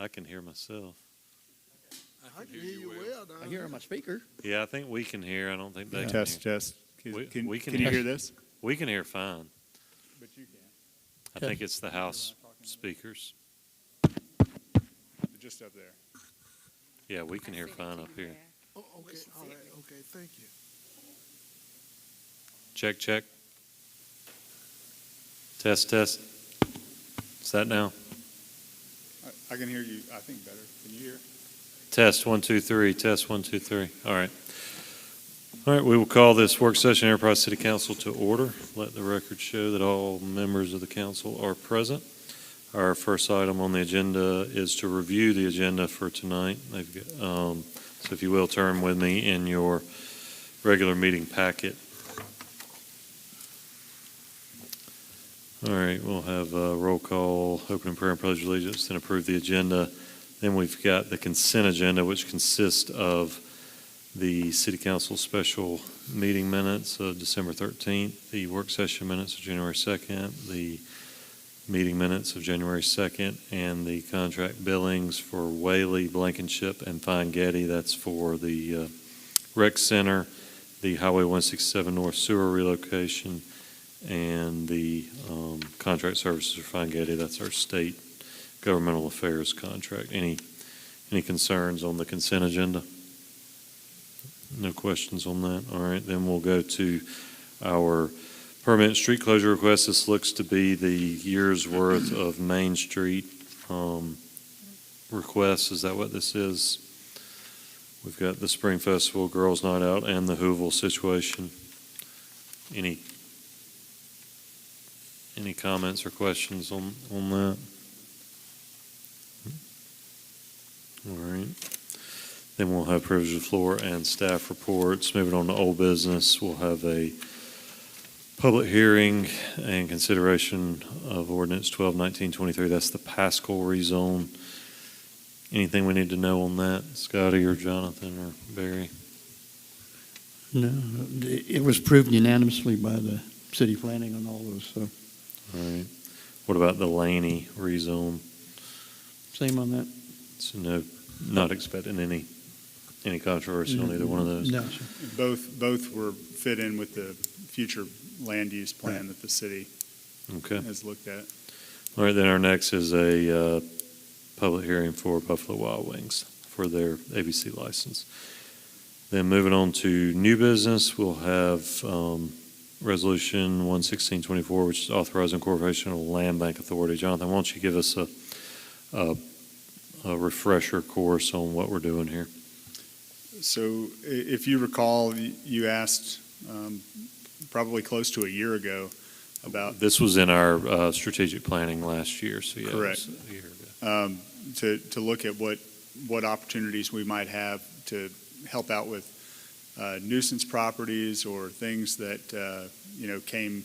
I can hear myself. I can hear you well down I hear on my speaker. Yeah, I think we can hear. I don't think they can Test, hear. test. Can We can you hear. hear this? We can hear fine. But you can. I think it's the house speakers. Just up there. Yeah, we can hear fine up here. Oh, okay, all right, okay, thank you. Check, check. Test, test. Is that now? I can hear you, I think, better. Can you hear? Test, 1, 2, 3. Test, 1, 2, 3. All right. All right, we will call this work session Enterprise City Council to order. Let the record show that all members of the council are present. Our first item on the agenda is to review the agenda for tonight. So if you will, turn with me in your regular meeting packet. All right, we'll have a roll call, opening prayer and pledge of allegiance, then approve the agenda. Then we've got the consent agenda, which consists of the City Council special meeting minutes of December 13th, the work session minutes of January 2nd, the meeting minutes of January 2nd, and the contract billings for Whaley, Blankenship, and Fine Getty. That's for the rec center, the Highway 167 North Sewer relocation, and the contract services for Fine Getty. That's our state governmental affairs contract. Any concerns on the consent agenda? No questions on that? All right, then we'll go to our permanent street closure request. This looks to be the year's worth of Main Street requests. Is that what this is? We've got the Spring Festival, Girls Night Out, and the Whoville situation. Any comments or questions on that? All right. Then we'll have privilege of the floor and staff reports. Moving on to old business, we'll have a public hearing and consideration of ordinance 12-1923. That's the Pascal rezone. Anything we need to know on that, Scotty or Jonathan or Barry? No, it was approved unanimously by the city planning on all those, so All right. What about the Laney rezone? same on that. So no, not expecting any controversy on either one of those. No, sir. Both were fit in with the future land use plan that the city Okay. has looked at. All right, then our next is a public hearing for Buffalo Wild Wings for their ABC license. Then moving on to new business, we'll have Resolution 11624, which is authorizing incorporation of Land Bank Authority. Jonathan, why don't you give us a refresher course on what we're doing here? So if you recall, you asked probably close to a year ago about This was in our strategic planning last year, so yeah. it was Correct. a year ago. to look at what opportunities we might have to help out with nuisance properties or things that came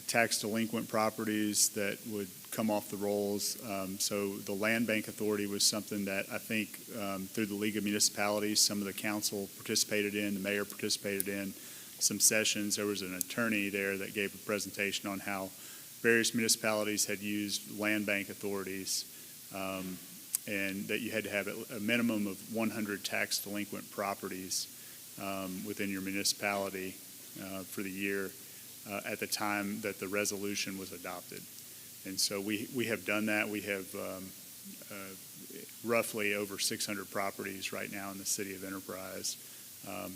tax delinquent properties that would come off the rolls. So the Land Bank Authority was something that I think through the League of Municipalities, some of the council participated in, the mayor participated in some sessions. There was an attorney there that gave a presentation on how various municipalities had used land bank authorities, and that you had to have a minimum of 100 tax delinquent properties within your municipality for the year at the time that the resolution was adopted. And so we have done that. We have roughly over 600 properties right now in the city of Enterprise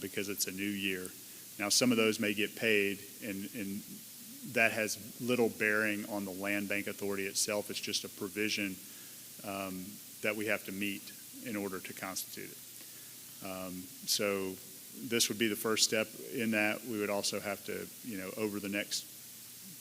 because it's a new year. Now, some of those may get paid, and that has little bearing on the Land Bank Authority itself. It's just a provision that we have to meet in order to constitute it. So this would be the first step in that. We would also have to, over the next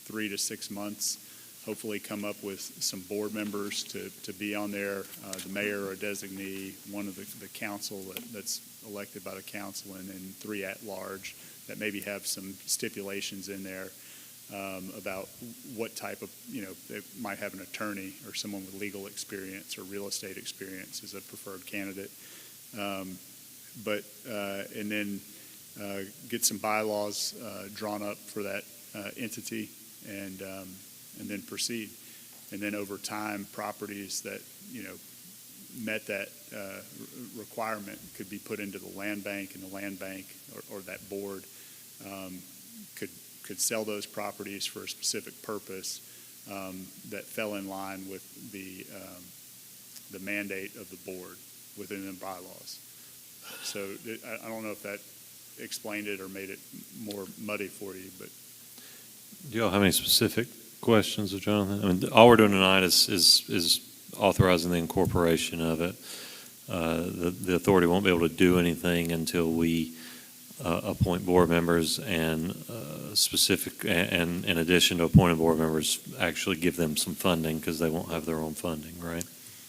3 to 6 months, hopefully come up with some board members to be on there, the mayor or a designee, one of the council that's elected by the council, and 3 at large that maybe have some stipulations in there about what type of, they might have an attorney or someone with legal experience or real estate experience as a preferred candidate. And then get some bylaws drawn up for that entity and then proceed. And then over time, properties that, met that requirement could be put into the land bank, and the land bank or that board could sell those properties for a specific purpose that fell in line with the mandate of the board within the bylaws. So I don't know if that explained it or made it more muddy for you, but Do y'all have any specific questions of Jonathan? I mean, all we're doing tonight is authorizing the incorporation of it. The authority won't be able to do anything until we appoint board members and and in addition to appointing board members, actually give them some funding because they won't have their own funding, right?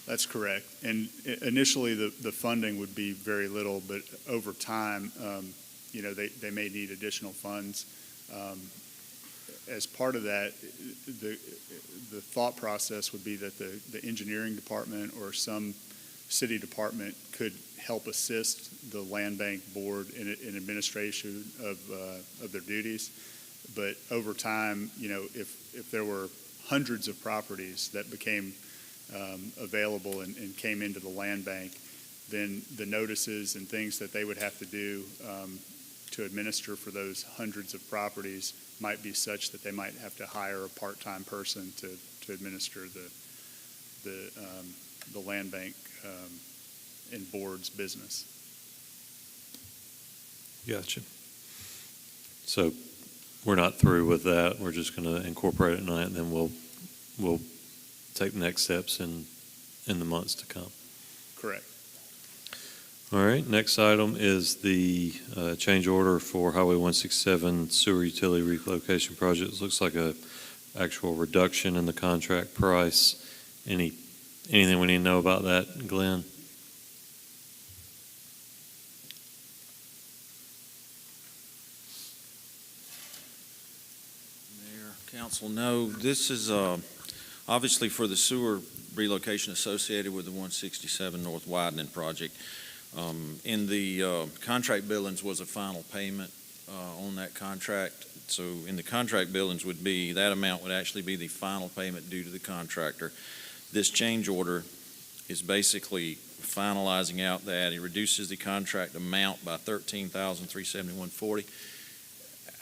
that's correct. And initially, the funding would be very little, but over time, they may need additional funds. As part of that, the thought process would be that the engineering department or some city department could help assist the land bank board in administration of their duties. But over time, if there were hundreds of properties that became available and came into the land bank, then the notices and things that they would have to do to administer for those hundreds of properties might be such that they might have to hire a part-time person to administer the land bank and board's business. Gotcha. So we're not through with that. We're just going to incorporate it tonight, and then we'll take the next steps in the months to come. Correct. All right, next item is the change order for Highway 167 sewer utility relocation project. It looks like a actual reduction in the contract price. Anything we need to know about that, Glenn? Mayor, council, no, this is obviously for the sewer relocation associated with the 167 North Widening project. In the contract billings was a final payment on that contract. So in the contract billings that amount would actually be the final payment due to the contractor. This change order is basically finalizing out that it reduces the contract amount by $13,371.40.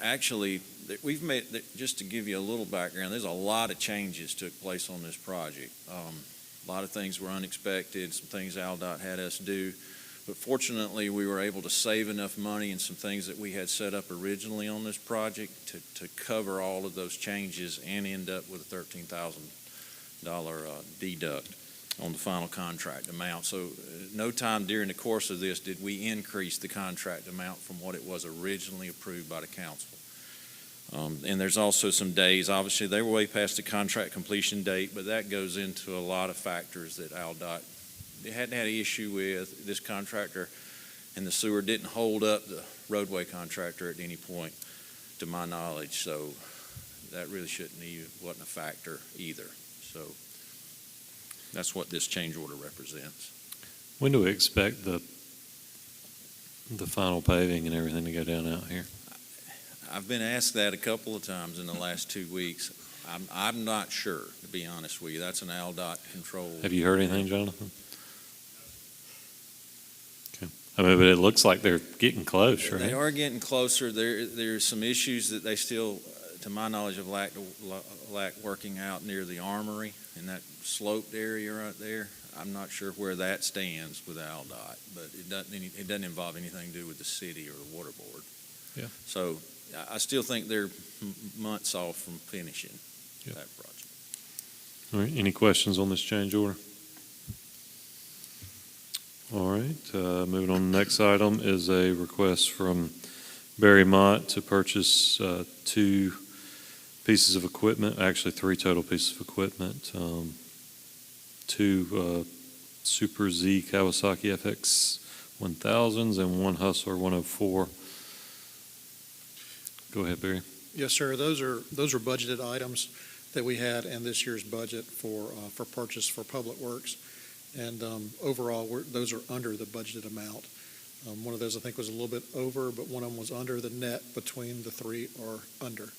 Actually, we've made, just to give you a little background, there's a lot of changes took place on this project. A lot of things were unexpected, some things AlDOT had us do. But fortunately, we were able to save enough money in some things that we had set up originally on this project to cover all of those changes and end up with a $13,000 deduct on the final contract amount. So no time during the course of this did we increase the contract amount from what it was originally approved by the council. And there's also some days, obviously they were way past the contract completion date, but that goes into a lot of factors that AlDOT hadn't had an issue with. This contractor and the sewer didn't hold up the roadway contractor at any point, to my knowledge. So that really wasn't a factor either. So that's what this change order represents. When do we expect the final paving and everything to go down out here? I've been asked that a couple of times in the last 2 weeks. I'm not sure, to be honest with you. That's an AlDOT control. Have you heard anything, Jonathan? Okay. I mean, but it looks like they're getting close, right? They are getting closer. There's some issues that they still, to my knowledge, have lack working out near the armory in that sloped area right there. I'm not sure where that stands with AlDOT, but it doesn't involve anything to do with the city or the water board. Yeah. So I still think they're months off from finishing that project. All right, any questions on this change order? All right, moving on to the next item is a request from Barry Mott to purchase 2 pieces of equipment, actually 3 total pieces of equipment. 2 Super Z Kawasaki FX 1000s and 1 Hustler 104. Go ahead, Barry. Yes, sir. Those are budgeted items that we had in this year's budget for purchase for Public Works. And overall, those are under the budgeted amount. One of those I think was a little bit over, but one of them was under. The net between the 3 are under.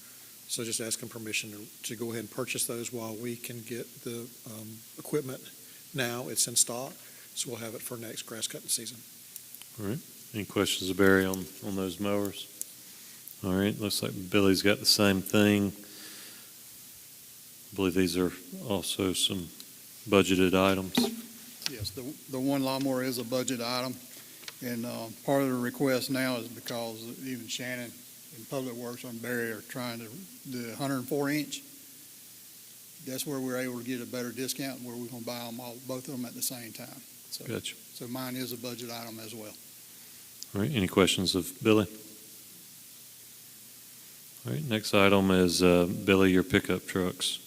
So just asking permission to go ahead and purchase those while we can get the equipment now. It's in stock. So we'll have it for next grass cutting season. All right. Any questions of Barry on those mowers? All right. Looks like Billy's got the same thing. I believe these are also some budgeted items. Yes, the one lawnmower is a budget item, and part of the request now is because even Shannon and Public Works on Barry are trying to do 104-inch. That's where we're able to get a better discount, where we're going to buy them all, both of them at the same time. Gotcha. So mine is a budget item as well. All right. Any questions of Billy? All right. Next item is Billy, your pickup trucks.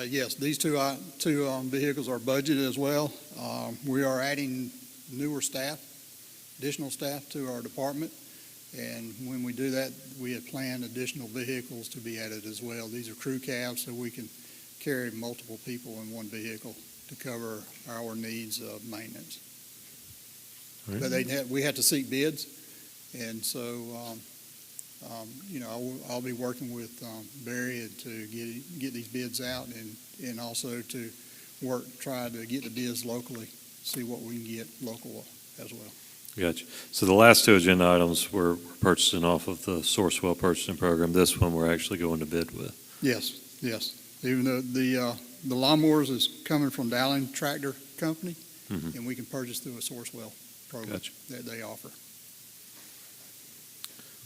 Yes, these two vehicles are budgeted as well. We are adding newer staff, additional staff to our department, and when we do that, we have planned additional vehicles to be added as well. These are crew cabs, so we can carry multiple people in one vehicle to cover our needs of maintenance. All right. But we had to seek bids, and so, I'll be working with Barry to get these bids out and also to try to get the bids locally, see what we can get local as well. Gotcha. So the last two agenda items were purchasing off of the Sourcewell purchasing program. This one we're actually going to bid with. Yes. Even though the lawnmowers is coming from Dowling Tractor Company, Mhm. and we can purchase through a Sourcewell program Gotcha. that they offer.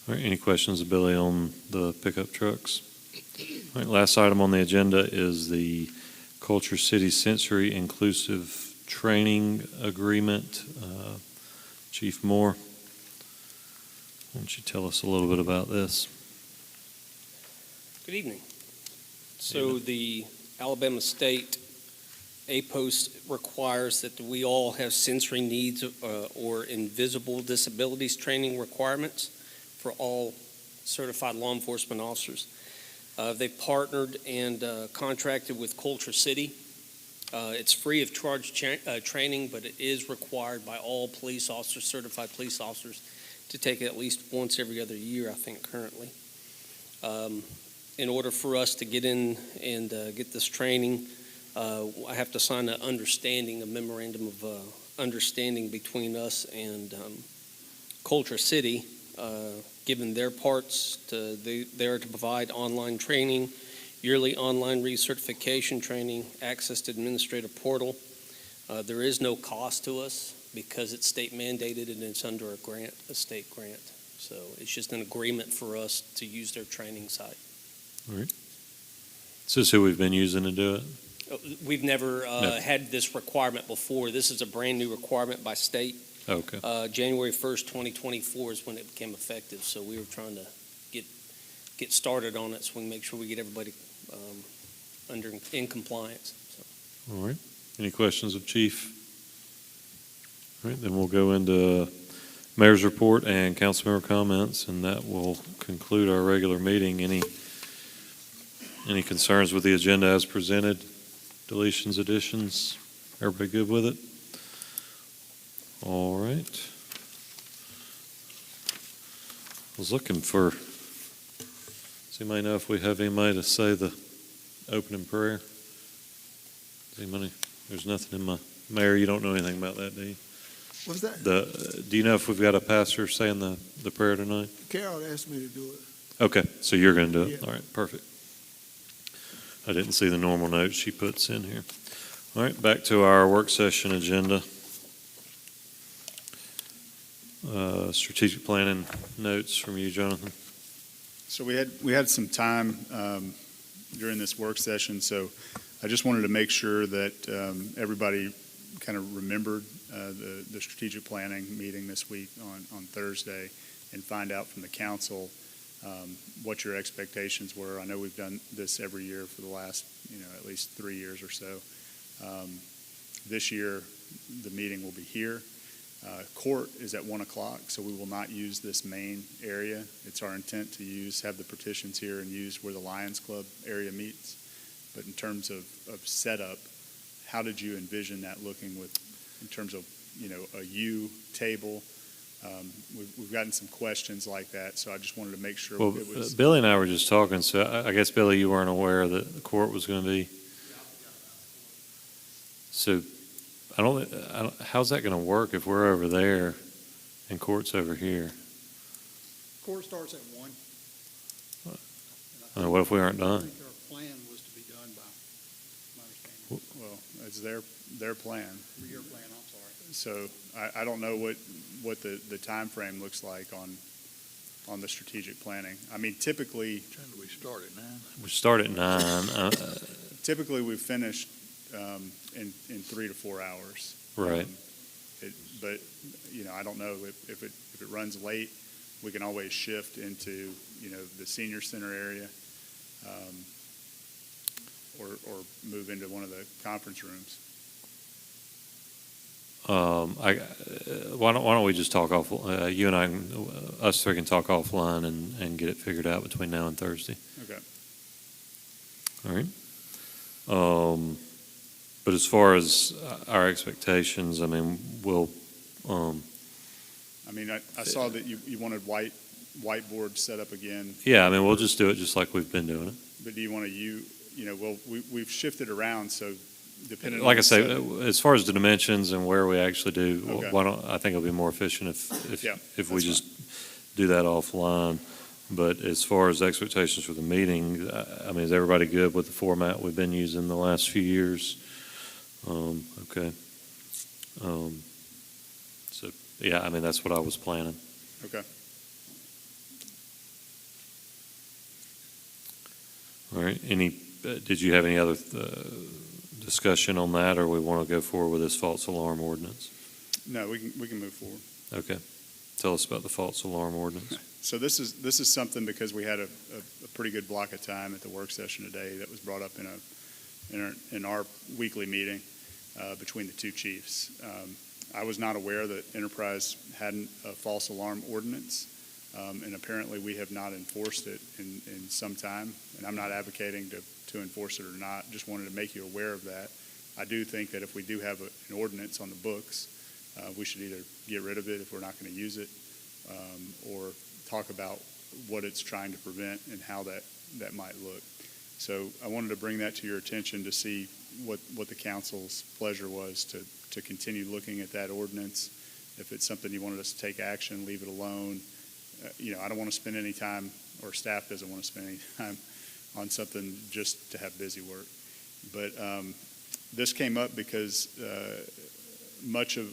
All right, any questions of Billy on the pickup trucks? All right, last item on the agenda is the Culture City Sensory Inclusive Training Agreement. Chief Moore, why don't you tell us a little bit about this? Good evening. So the Alabama State APOS requires that we all have sensory needs or invisible disabilities training requirements for all certified law enforcement officers. They've partnered and contracted with Culture City. It's free of charge training, but it is required by all police officers, certified police officers, to take it at least once every other year, I think, currently. In order for us to get in and get this training, I have to sign a memorandum of understanding between us and Culture City, given their parts. They are to provide online training, yearly online recertification training, access to administrative portal. There is no cost to us because it's state mandated and it's under a state grant. So it's just an agreement for us to use their training site. All right. Is this who we've been using to do it? We've never No. had this requirement before. This is a brand new requirement by state. Okay. January 1st, 2024 is when it became effective. So we were trying to get started on it so we can make sure we get everybody in compliance. So. All right. Any questions of Chief? All right, then we'll go into Mayor's report and council member comments, and that will conclude our regular meeting. Any concerns with the agenda as presented? Deletions, additions? Everybody good with it? All right. I was looking for, does anybody know if we have anybody to say the opening prayer? Does anybody, there's nothing in my, Mayor, you don't know anything about that, do you? What's that? Do you know if we've got a pastor saying the prayer tonight? Carol asked me to do it. Okay, so you're going to do it. Yeah. All right, perfect. I didn't see the normal notes she puts in here. All right, back to our work session agenda. Strategic planning notes from you, Jonathan. So we had some time during this work session, so I just wanted to make sure that everybody kind of remembered the strategic planning meeting this week on Thursday, and find out from the council what your expectations were. I know we've done this every year for the last, at least 3 years or so. This year, the meeting will be here. Court is at 1 o'clock, so we will not use this main area. It's our intent to have the petitions here and use where the Lions Club area meets. But in terms of setup, how did you envision that looking in terms of, a U table? We've gotten some questions like that, so I just wanted to make sure Well, it was. Billy and I were just talking, so I guess, Billy, you weren't aware that the court was going to be? So I don't, how's that going to work if we're over there and court's over here? Court starts at 1. I mean, what if we aren't I done? think our plan was to be done by, my understanding, Well, it's their plan. for your plan, I'm sorry. So I don't know what the timeframe looks like on the strategic planning. I mean, typically We start at 9. We start at 9, we've finished in 3 to 4 hours. right. But, I don't know if it runs late, we can always shift into, the senior center area, or move into one of the conference rooms. Why don't we just talk off, you and I, us three can talk offline and get it figured out between now and Thursday. Okay. All right. But as far as our expectations, I mean, we'll, I mean, I saw that you wanted whiteboard set up again, yeah, I mean, we'll just do it just like we've been doing it. but do you want to, we've shifted around, so depending on. Like I the say, setting- as far as the dimensions and where we actually do, Okay. why don't, I think it'll be more efficient Yeah, if we that's just do that offline. But as far as expectations for the meeting, I mean, is everybody good with the format we've been using the last few years? Okay. So, yeah, I mean, that's what I was planning. Okay. All right. Did you have any other discussion on that, or we want to go forward with this false alarm ordinance? No, we can move forward. Okay. Tell us about the false alarm ordinance. So this is something because we had a pretty good block of time at the work session today that was brought up in our weekly meeting between the two chiefs. I was not aware that Enterprise had a false alarm ordinance, and apparently we have not enforced it in some time. And I'm not advocating to enforce it or not. Just wanted to make you aware of that. I do think that if we do have an ordinance on the books, we should either get rid of it if we're not going to use it, or talk about what it's trying to prevent and how that might look. So I wanted to bring that to your attention to see what the council's pleasure was to continue looking at that ordinance. If it's something you wanted us to take action, leave it alone. I don't want to spend any time, or staff doesn't want to spend any time on something just to have busy work. But this came up because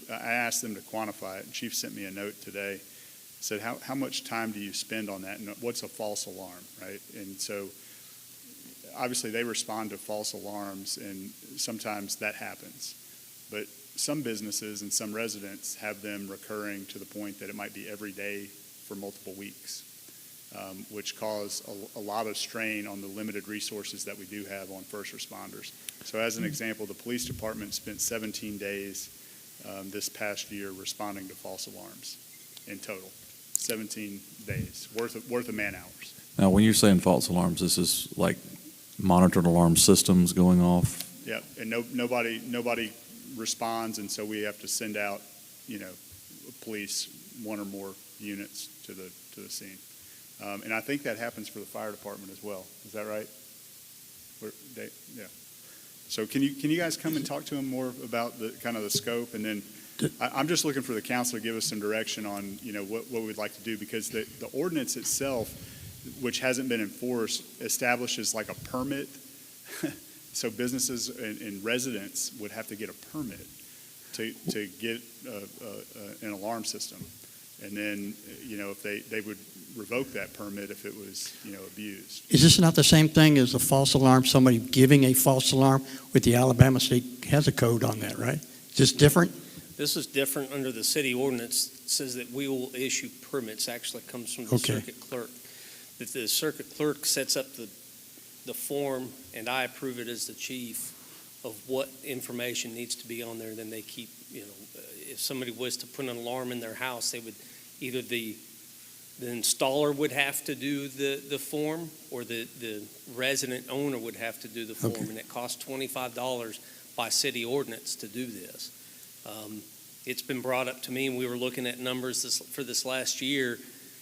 I asked them to quantify it, and Chief sent me a note today, said, how much time do you spend on that, and what's a false alarm, right? And so obviously they respond to false alarms, and sometimes that happens. But some businesses and some residents have them recurring to the point that it might be every day for multiple weeks, which cause a lot of strain on the limited resources that we do have on first responders. So as an example, the police department spent 17 days this past year responding to false alarms in total. 17 days worth of man hours. Now, when you're saying false alarms, this is like monitored alarm systems going off? Yeah, and nobody responds, and so we have to send out, police, one or more units to the scene. And I think that happens for the fire department as well. Is that right? Yeah. So can you guys come and talk to them more about the kind of the scope, and then I'm just looking for the council to give us some direction on what we'd like to do, because the ordinance itself, which hasn't been enforced, establishes like a permit. So businesses and residents would have to get a permit to get an alarm system, and then if they would revoke that permit if it was abused. Is this not the same thing as a false alarm, somebody giving a false alarm? With the Alabama State has a code on that, right? Is this different? This is different under the city ordinance. It says that we will issue permits, actually comes from the Okay. circuit clerk. That the circuit clerk sets up the form, and I approve it as the chief of what information needs to be on there. Then they keep, if somebody was to put an alarm in their house, they would either the installer would have to do the form, or the resident owner would have to do the form. Okay. And it costs $25 by city ordinance to do this. It's been brought up to me, and we were looking at numbers for this last year,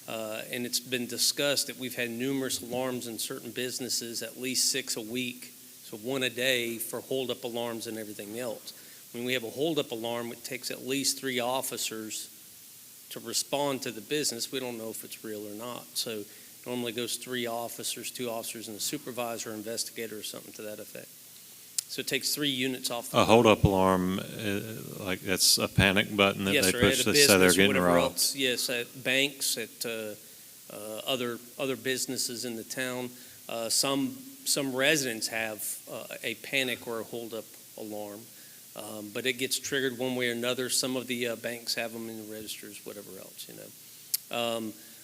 and it's been discussed that we've had numerous alarms in certain businesses, at least 6 a week, so 1 a day for hold-up alarms and everything else. When we have a holdup alarm, it takes at least 3 officers to respond to the business. We don't know if it's real or not. So normally goes 3 officers, 2 officers and a supervisor or investigator or something to that effect. So it takes 3 units off the A hold-up alarm, like that's a panic button that Yes, they sir, push at a to say they're business or getting whatever robbed. else. Yes, at banks, at other businesses in the town. Some residents have a panic or a holdup alarm, but it gets triggered one way or another. Some of the banks have them in the registers, whatever else,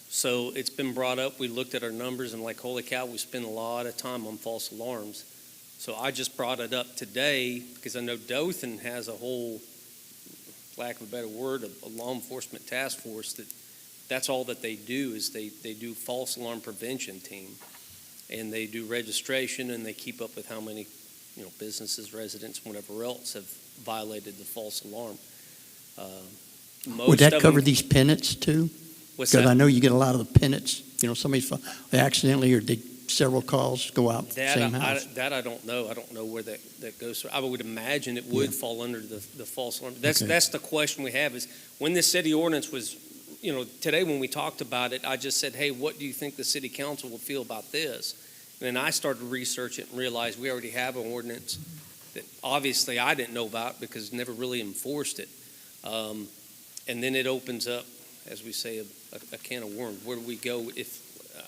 So it's been brought up. We looked at our numbers and like, holy cow, we spend a lot of time on false alarms. So I just brought it up today because I know Dothan has a whole, lack of a better word, a law enforcement task force that's all that they do is they do false alarm prevention team. And they do registration and they keep up with how many, businesses, residents, whatever else have violated the false alarm. Would that cover these pennants too? What's Because I that? know you get a lot of the pennants, they accidentally or did several calls go out same house. That I don't know. I don't know where that goes. I would imagine it would fall under the false alarm. That's the question we have is when this city ordinance was, today when we talked about it, I just said, hey, what do you think the city council will feel about this? And then I started to research it and realized we already have an ordinance that obviously I didn't know about because never really enforced it. And then it opens up, as we say, a can of worms. Where do we go? If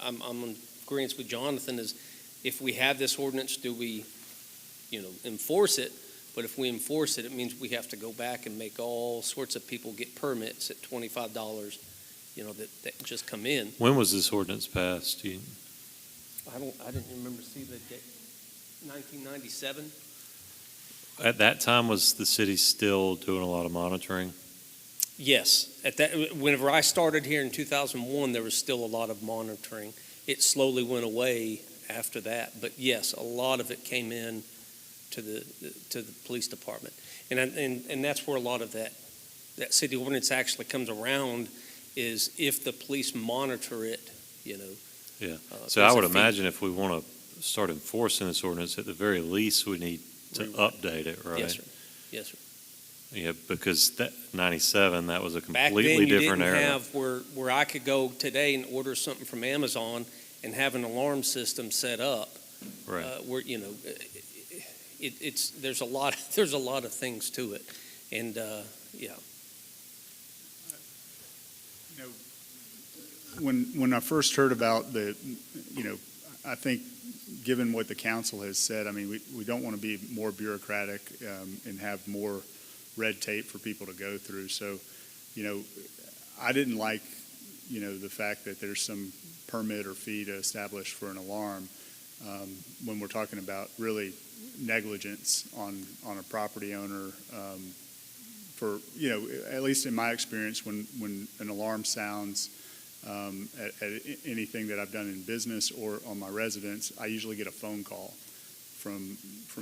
I'm in agreement with Jonathan, is if we have this ordinance, do we, enforce it? But if we enforce it, it means we have to go back and make all sorts of people get permits at $25, that just come in. When was this ordinance passed? I didn't remember seeing the date. 1997. At that time, was the city still doing a lot of monitoring? Yes, whenever I started here in 2001, there was still a lot of monitoring. It slowly went away after that, but yes, a lot of it came in to the police department, and that's where a lot of that city ordinance actually comes around. Is if the police monitor it, Yeah. So I would imagine if we want to start enforcing this ordinance, at the very least, we need to update it, right? Yes, sir. Yes, sir. Yeah, because that 97, that was a Back completely then, you different didn't era. have where I could go today and order something from Amazon and have an alarm system set up. Right. Where there's a lot of things to it, and yeah. When I first heard about I think given what the council has said, I mean, we don't want to be more bureaucratic and have more red tape for people to go through. So, I didn't like, the fact that there's some permit or fee to establish for an alarm when we're talking about really negligence on a property owner for, at least in my experience, when an alarm sounds at anything that I've done in business or on my residence, I usually get a phone call from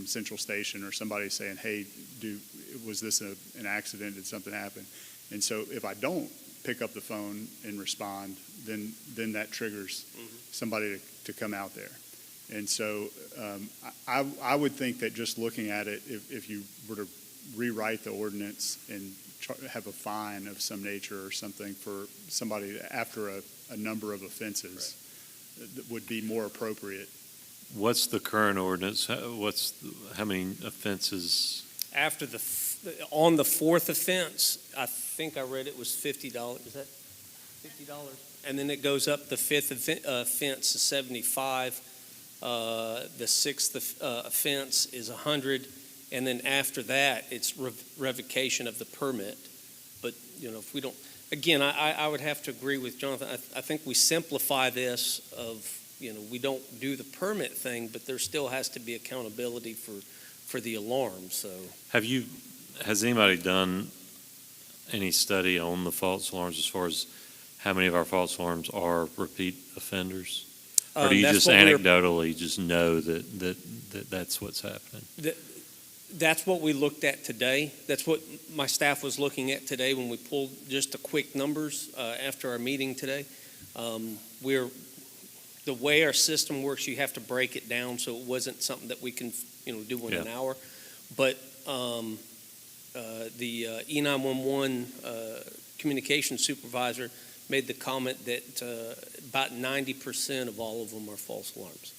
Central Station or somebody saying, hey, was this an accident? Did something happen? And so if I don't pick up the phone and respond, then that triggers somebody to come out there. And so I would think that just looking at it, if you were to rewrite the ordinance and have a fine of some nature or something for somebody after a number of offenses, that would be more appropriate. What's the current ordinance? How many offenses? After on the 4th offense, I think I read it was $50. Is that $50? And then it goes up. The 5th offense is $75. The 6th offense is $100. And then after that, it's revocation of the permit. But, if we don't, again, I would have to agree with Jonathan. I think we simplify this of, we don't do the permit thing, but there still has to be accountability for the alarm, so. Has anybody done any study on the false alarms as far as how many of our false alarms are repeat offenders? Or do you just anecdotally just know that's what's happening? That's what we looked at today. That's what my staff was looking at today when we pulled just the quick numbers after our meeting today. The way our system works, you have to break it down, so it wasn't something that we can do in an hour. But the E911 communication supervisor made the comment that about 90% of all of them are false alarms.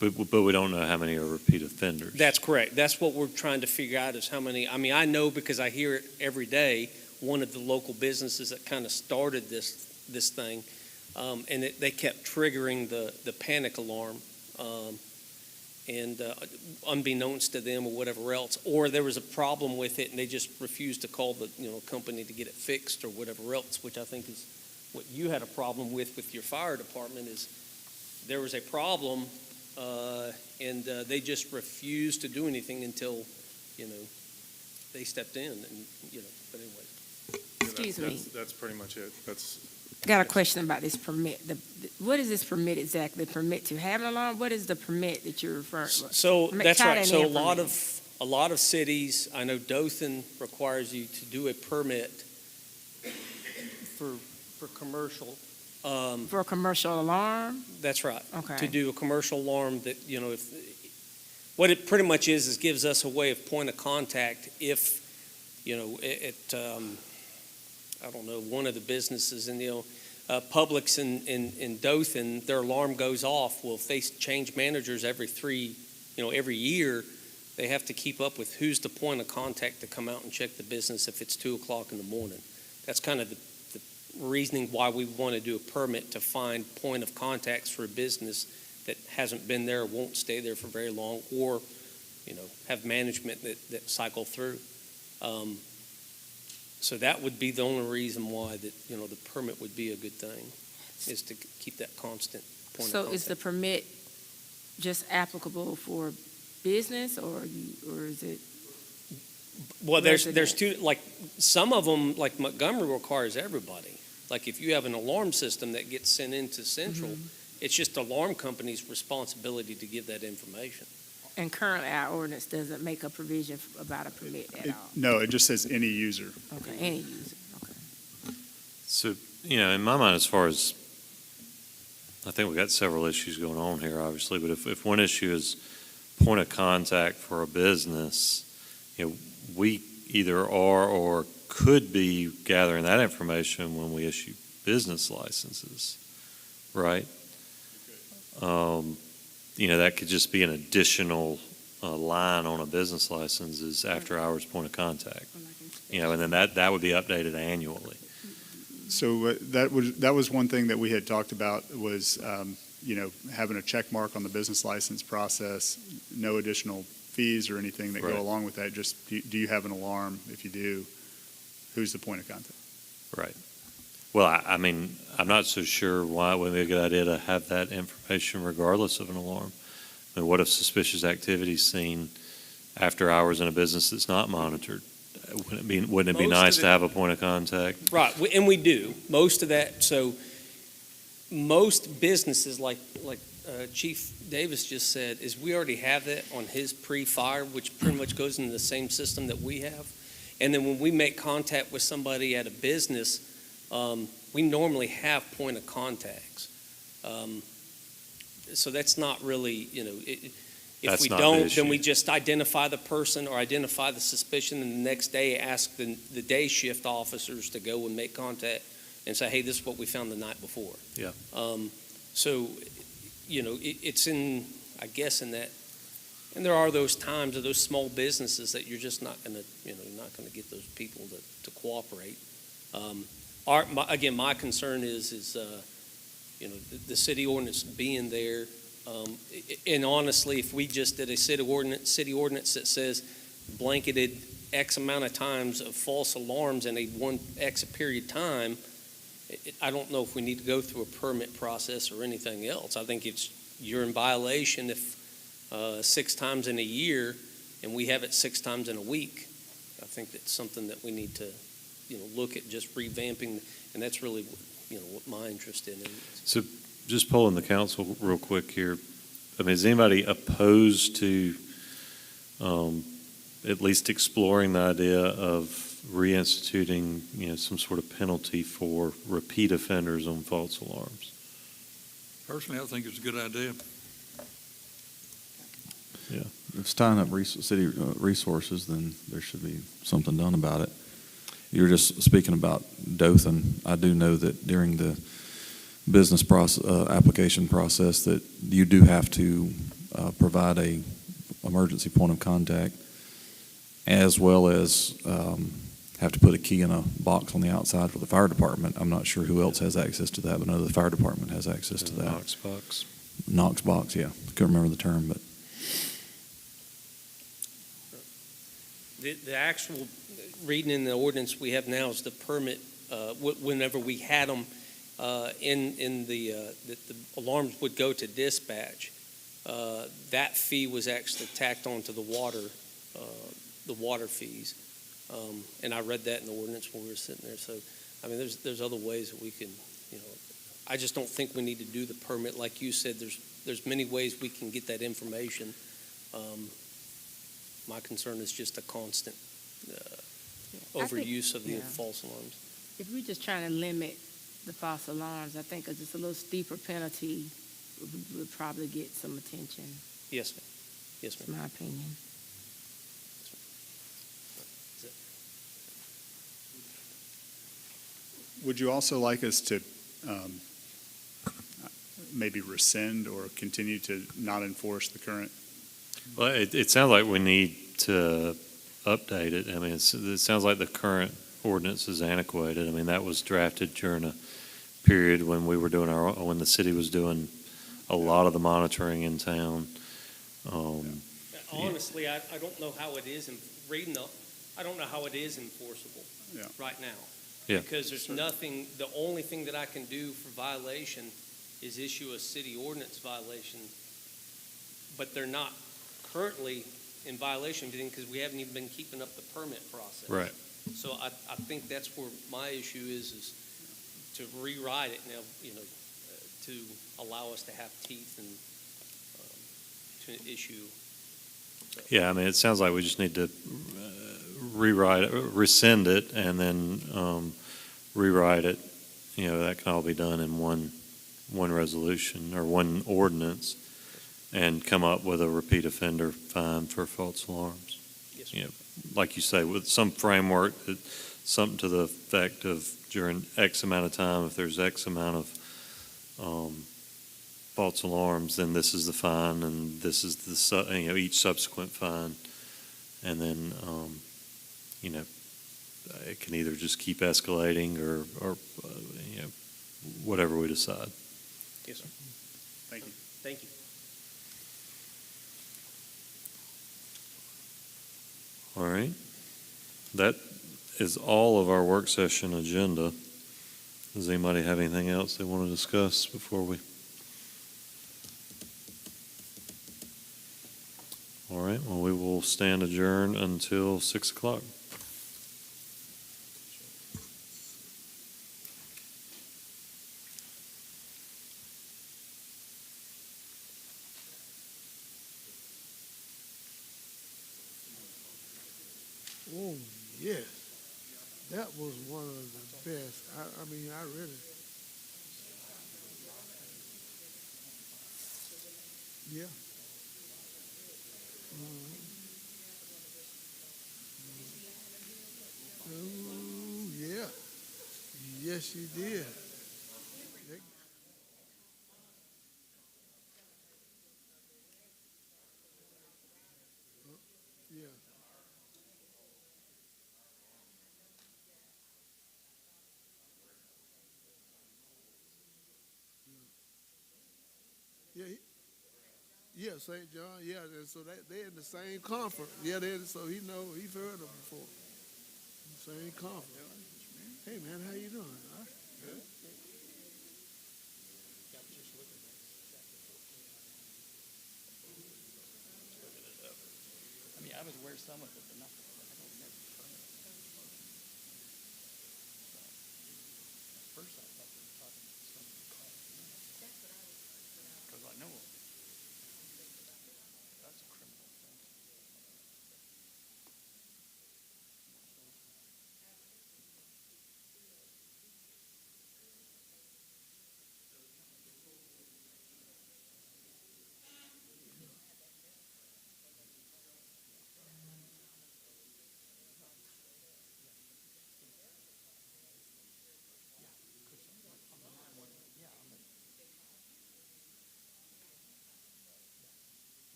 But we don't know how many are repeat offenders. That's correct. That's what we're trying to figure out is how many. I mean, I know because I hear it every day. One of the local businesses that kind of started this thing, and they kept triggering the panic alarm, and unbeknownst to them or whatever else, or there was a problem with it and they just refused to call the company to get it fixed or whatever else, which I think is what you had a problem with your fire department is there was a problem. And they just refused to do anything until, they stepped in and, but anyway. Excuse me. That's pretty much it. Got a question about this permit. What is this permit exactly? The permit to have an alarm? What is the permit that you're referring to? So that's Tie right. that So in a lot of cities, I know Dothan requires you to do a permit for commercial. For a commercial alarm? That's right. Okay. To do a commercial alarm that, what it pretty much is gives us a way of point of contact if, I don't know, one of the businesses in, Publix in Dothan, their alarm goes off. Well, if they change managers every year, they have to keep up with who's the point of contact to come out and check the business if it's 2:00 in the morning. That's kind of the reasoning why we want to do a permit to find point of contacts for a business that hasn't been there, won't stay there for very long, or have management that cycle through. So that would be the only reason why that the permit would be a good thing, is to keep that constant point of So contact. is the permit just applicable for business or is it? Well, there's residential? two, like some of them, like Montgomery requires everybody. Like if you have an alarm system that gets sent into Central, it's just the alarm company's responsibility to give that information. And currently our ordinance doesn't make a provision about a permit at all? No, it just says any user. Okay, any user, okay. So, in my mind, as far as, I think we've got several issues going on here, obviously, but if one issue is point of contact for a business, we either are or could be gathering that information when we issue business licenses, right? That could just be an additional line on a business license is after hours point of contact, and then that would be updated annually. So that was one thing that we had talked about was, having a check mark on the business license process, no additional fees or anything that Right. go along with that. Just do you have an alarm? If you do, who's the point of contact? Right. Well, I mean, I'm not so sure why it would be a good idea to have that information regardless of an alarm. I mean, what if suspicious activity is seen after hours in a business that's not monitored? Wouldn't it be Most of nice it- to have a point of contact? Right, and we do. Most of that, so most businesses, like Chief Davis just said, is we already have that on his pre-fire, which pretty much goes into the same system that we have. And then when we make contact with somebody at a business, we normally have point of contacts. So that's not really, if That's we not the don't, issue. then we just identify the person or identify the suspicion, and the next day ask the day shift officers to go and make contact and say, hey, this is what we found the night before. Yeah. So, it's in, I guess, in that, and there are those times of those small businesses that you're just not going to, you're not going to get those people to cooperate. Again, my concern is the city ordinance being there. And honestly, if we just did a city ordinance that says blanketed X amount of times of false alarms in a one X period of time, I don't know if we need to go through a permit process or anything else. I think you're in violation if 6 times in a year and we have it 6 times in a week. I think that's something that we need to, look at just revamping, and that's really, what my interest in is. So just polling the council real quick here. I mean, is anybody opposed to at least exploring the idea of reinstituting, some sort of penalty for repeat offenders on false alarms? Personally, I think it's a good idea. Yeah. it's tying up city resources, then there should be something done about it. You were just speaking about Dothan. I do know that during the business process, application process, that you do have to provide a emergency point of contact, as well as have to put a key in a box on the outside for the fire department. I'm not sure who else has access to that, but I know the fire department has access to that. Knox box. Knox box, yeah. Couldn't remember the term, but The actual reading in the ordinance we have now is the permit, whenever we had them in that the alarms would go to dispatch. That fee was actually tacked onto the water fees. And I read that in the ordinance when we were sitting there. So, I mean, there's other ways that we can, I just don't think we need to do the permit. Like you said, there's many ways we can get that information. My concern is just a constant I think- overuse of the yeah. false alarms. If we're just trying to limit the false alarms, I think just a little steeper penalty would probably get some attention, Yes, ma'am. Yes, ma'am. in my opinion. Would you also like us to maybe rescind or continue to not enforce the current? Well, it sounds like we need to update it. I mean, it sounds like the current ordinance is antiquated. I mean, that was drafted during a period when we were doing when the city was doing a lot of the monitoring in town. Honestly, I don't know how it is, I don't know how it is enforceable Yeah. right now. Yeah. Because there's nothing, the only thing that I can do for violation is issue a city ordinance violation, but they're not currently in violation because we haven't even been keeping up the permit process. Right. So I think that's where my issue is to rewrite it now, to allow us to have teeth and to issue. Yeah, I mean, it sounds like we just need to rescind it, and then rewrite it. That can all be done in one resolution or one ordinance, and come up with a repeat offender fine for false alarms. Yes, Like you say, with some framework, something to the effect of during X amount of time, if there's X amount of false alarms, then this is the fine, and this is the each subsequent fine, and then it can either just keep escalating or whatever we decide. Yes, sir. Thank you. Thank you. All right. That is all of our work session agenda. Does anybody have anything else they want to discuss before we? All right. Well, we will stand adjourned until 6 o'clock. Oh, yes. That was one of the best. I mean, I really. Yeah. Oh, yeah. Yes, you did. Yeah. Yeah, yeah, St. John. Yeah, and so they're in the same conference. Yeah, so he's heard them before. Same conference. Hey man, how you doing? Huh? Good. I mean, I was aware of some of it, but not. I don't remember. At first, I thought they were talking about some of the cost. That's what I was. Because I know that's a criminal offense.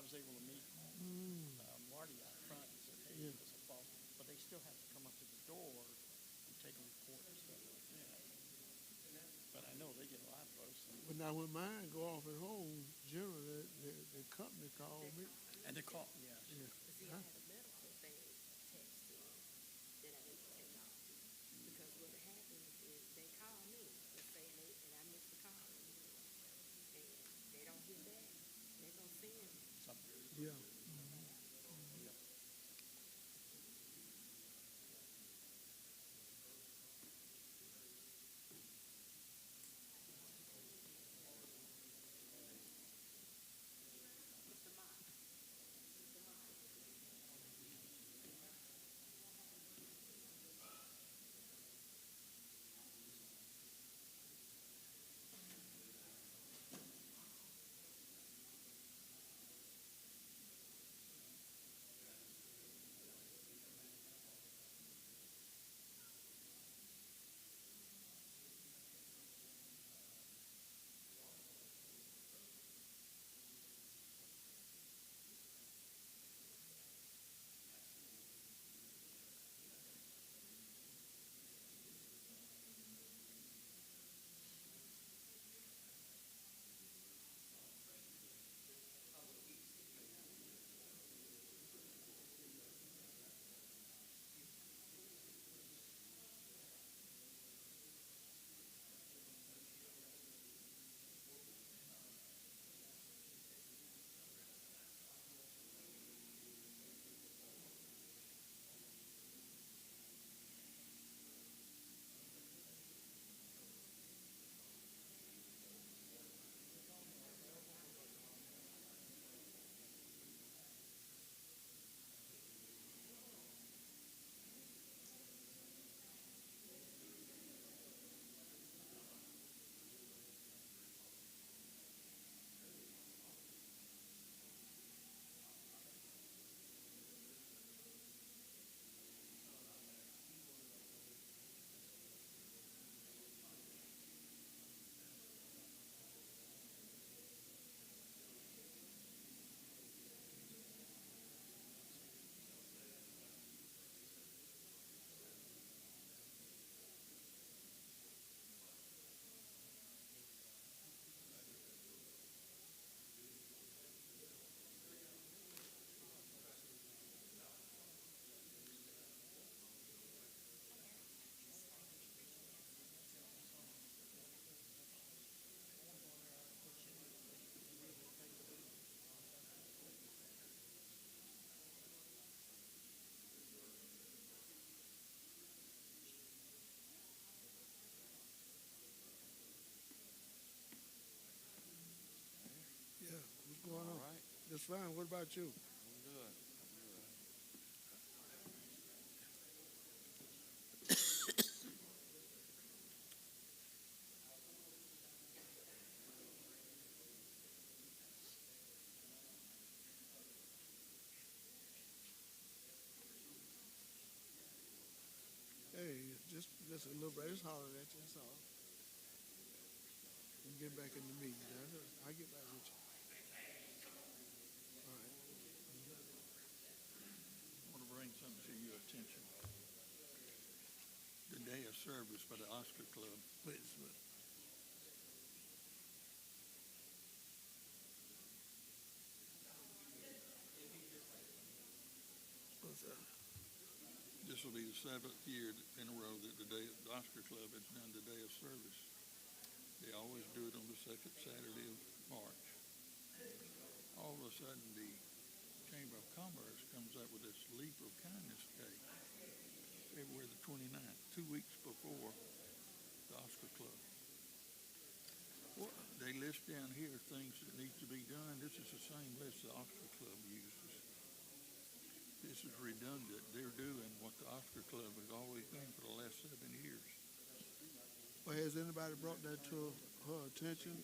was able to meet Mm. Marty out front and said, hey, Yeah. it was a false, but they still have to come up to the door and take a report and stuff like that. But I know they get a lot of votes. But now when mine go off at home, generally, the company called me. And they call, yeah. Yeah. See, I had a medical thing text in that I need to take off. Because what happens is they call me, let's say, and I miss the call. And they don't hear back, they're gonna send me. Yeah. Mr. Mott. Mr. Mott. Yeah, what's going on? All right, Just fine. What about you? I'm good. Hey, just a little bit. Just hollering at you. That's all. And get back in the meeting. I'll get back with you. All right. I want to bring something to your attention. The day of service for the Oscar Club. Wait a minute. What's that? This will be the 7th year in a row that the Oscar Club has done the day of service. They always do it on the second Saturday of March. All of a sudden, the Chamber of Commerce comes up with this Leap of Kindness Day, February the 29th, 2 weeks before the Oscar Club. They list down here things that need to be done. This is the same list the Oscar Club uses. This is redundant. They're doing what the Oscar Club has always done for the last 7 years. Well, has anybody brought that to her attention?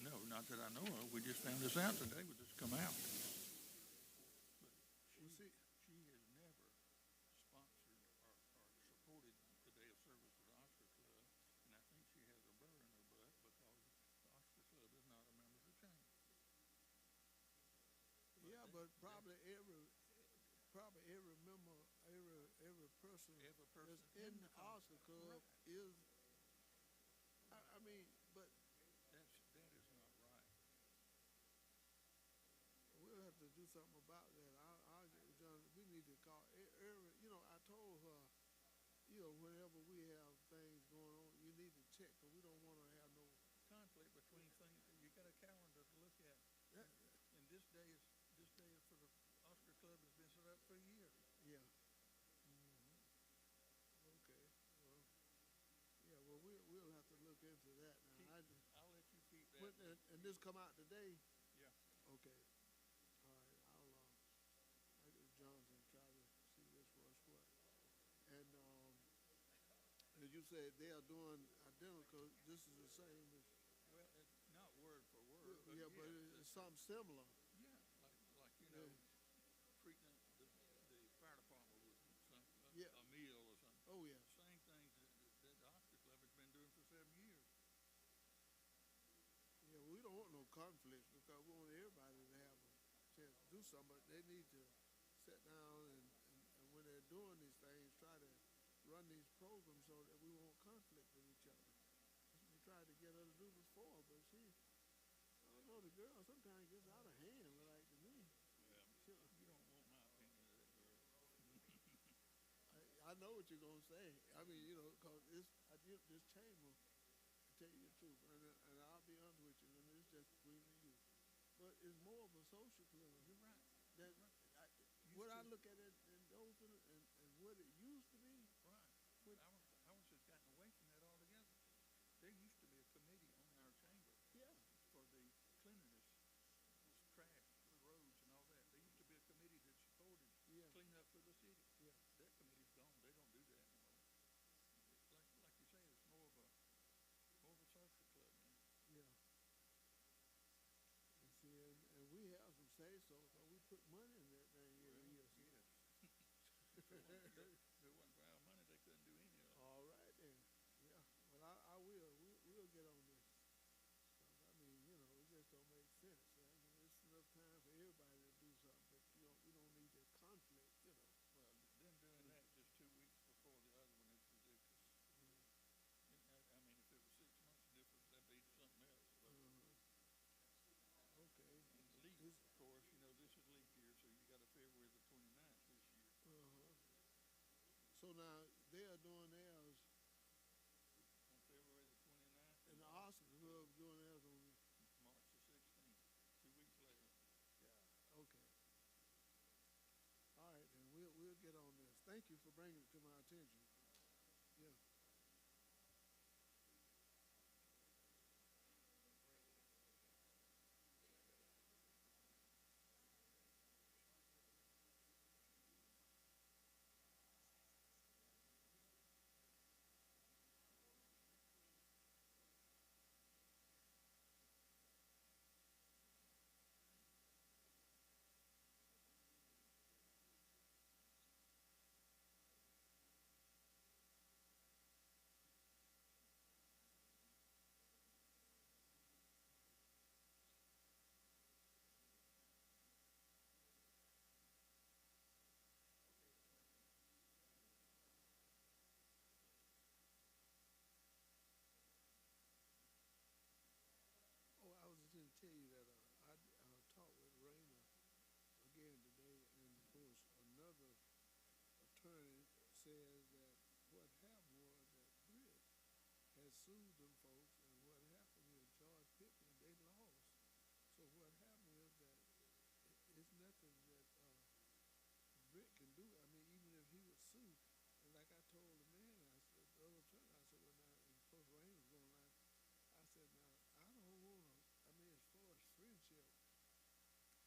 No, not that I know of. We just found this out today with this come out. But she has never sponsored or supported the day of service for the Oscar Club, and I think she has a burr in her butt because the Oscar Club is not a member of the chamber. But every member, every person Every that's person in the the Oscar Club Right. is, I mean, but that is not right. we'll have to do something about that. I'll get with John, we need to call, every, you know, I told her, you know, whenever we have things going on, you need to check, because we don't want to have no, Conflict between things, you got a calendar to look at. that, And this day is for the Oscar Club has been set up for a year. yeah. Okay, well, yeah, well, we'll have to look into that now. I'll let you keep that. And this come out today? Yeah. Okay, all right, I'll get Johnson, try to see this was what. And, as you said, they are doing identical, this is the same as, Well, it's not word for word, but yeah, but it's something similar. yeah, like Yeah. treating the fire department with Yeah. a meal or something. Oh, yeah, Same thing that the Oscar Club has been doing for 7 years. yeah, we don't want no conflicts, because we want everybody to have a chance to do something, but they need to sit down and when they're doing these things, try to run these programs so that we won't conflict with each other. We tried to get her to do before, but she, I don't know, the girl sometimes gets out of hand, like to me. Well, She- you don't want my opinion of that girl. I know what you're gonna say. I mean, you know, cause this chamber, to tell you the truth, and I'll be honest with you, and it's just between me and you, but it's more of a social club. You're right. That, what I look at it in Dothan and what it used to be, Right. But- Ours has gotten away from that altogether. There used to be a committee on our chamber yeah, for the cleanliness, this trash, the roads and all that. There used to be a committee that supported yeah, clean up for the city. yeah. That committee's gone. They don't do that anymore. It's like you say, it's more of a social club now. Yeah. And see, and we have some say-so, so we put money in that thing every year. see. Yes. If it wasn't for our money, they couldn't do any of it. All right then, yeah, well, I will, we'll get on this. 'Cause, I mean, you know, it just don't make sense. I mean, it's enough time for everybody to do something, but we don't need that conflict, you know. Well, them doing that just 2 weeks before the other one is ridiculous. I mean, if it was 6 months difference, that'd be something else. But Okay. in leap, of course, this is leap year, so you got a February the 29th this year. So now, they are doing theirs, On February the 29th. and the Oscar Club doing theirs on, March the 16th, 2 weeks later. okay. All right, then, we'll get on this. Thank you for bringing it to my attention. Yeah. Oh, I was just going to tell you that I talked with Raina again today, and of course another attorney says that what happened was that Britt had sued them folks, and what happened is George Pickens, they lost. So what happened is that it's nothing that Britt can do. I mean, even if he would sue, and like I told the man, I said, the other attorney, I said, well, now, and of course Raina was going on. I said, now, I don't want to, I mean, as far as friendship,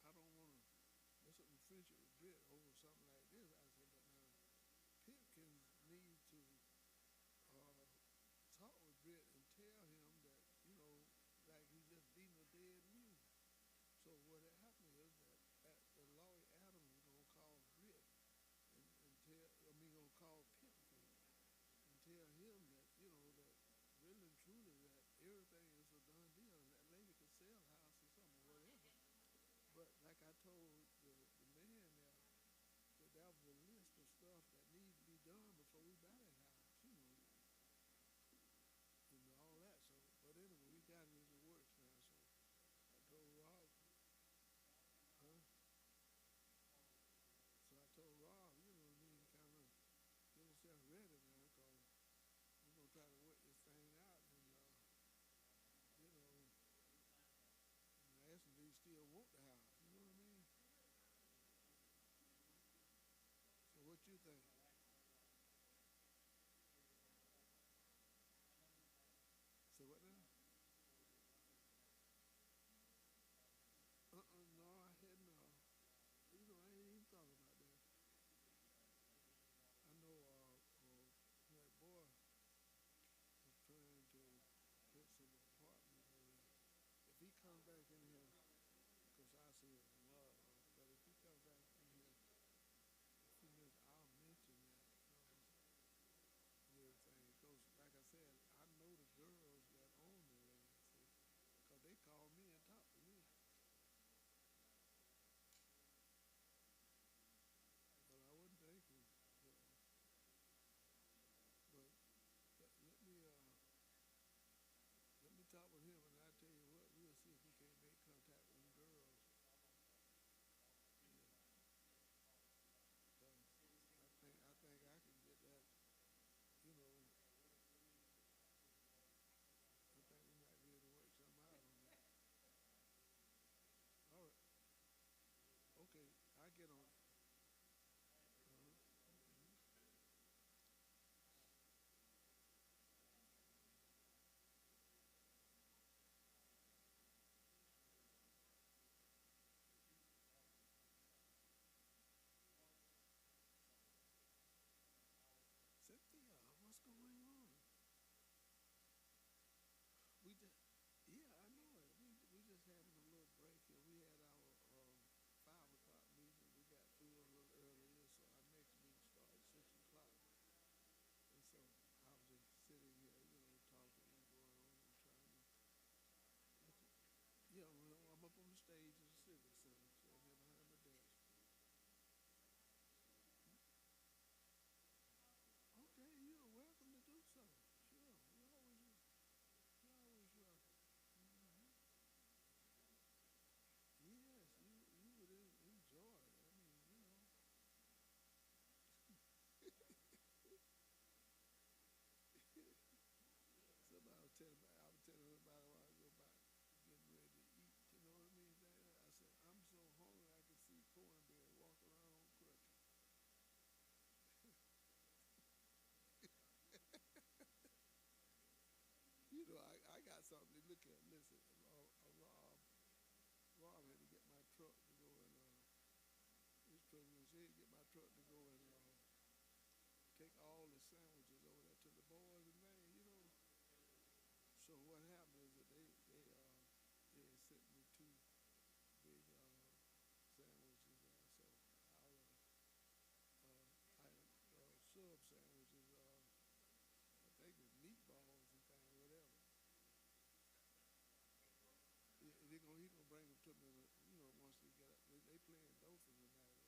I don't want to mess up my friendship with Britt over something like this. I said, but now, Pipkins need to talk with Britt and tell take all the sandwiches over there to the boys and things, you know. So what happened is that they sent me two big sandwiches there. So I'll sub sandwiches. I think it's meatballs and things, whatever. He gonna bring them to me, you know, once they get up. They playing Dothan tonight over there.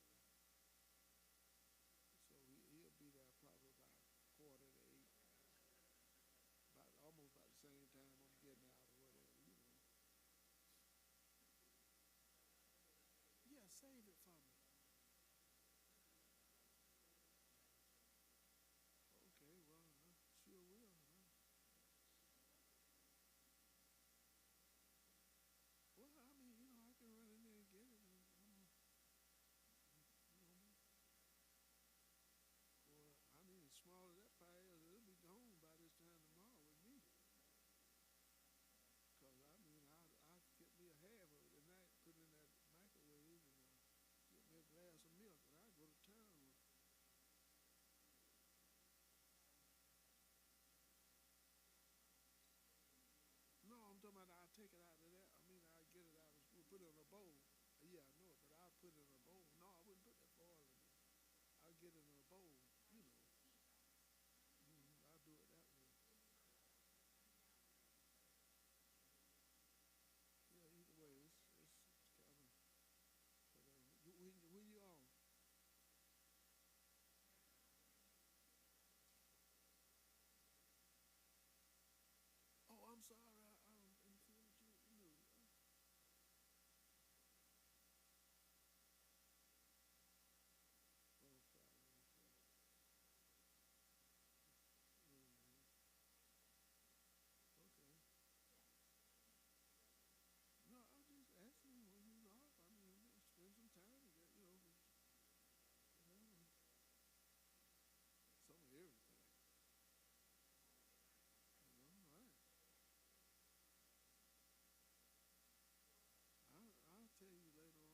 So he'll be there probably about 7:45, almost about the same time I'm getting out or whatever, you know. Yeah, save it for me. Okay, well, I sure will. Huh? Well, I mean, you know, I can run in there and get it. And you know, well, I mean, as small as that pie is, it'll be gone by this time tomorrow with me. Because, I mean, I'll get me a half of it tonight, put it in that microwave, and get me a glass of milk, and I'll go to town with it. No, I'm talking about I'll take it out of that. I mean, I'll get it out, we'll put it in a bowl. Yeah, I know it, but I'll put it in a bowl. No, I wouldn't put that foil in it. I'll get it in a bowl, you know. I'll do it that way. Yeah, either way, it's kind of, when you on? Oh, I'm sorry, I didn't feel what you knew. Oh, probably, okay. Okay. No, I was just asking when you was off. I mean, spend some time to get, you know, some of everything. All right. I'll tell you later on.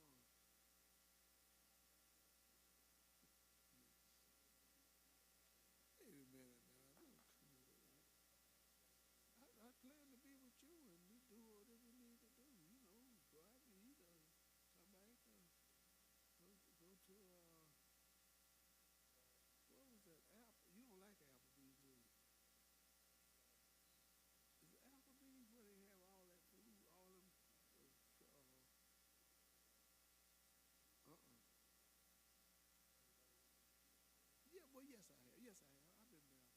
Wait a minute now. Don't come with that. I plan to be with you and we do whatever we need to do. You know, go out and eat or come back or go to, what was that? Apple. You don't like Applebee's, do you? Is it Applebee's where they have all that food, all them, Yeah, well, yes, I have. Yes, I have. I've been to Applebee's before.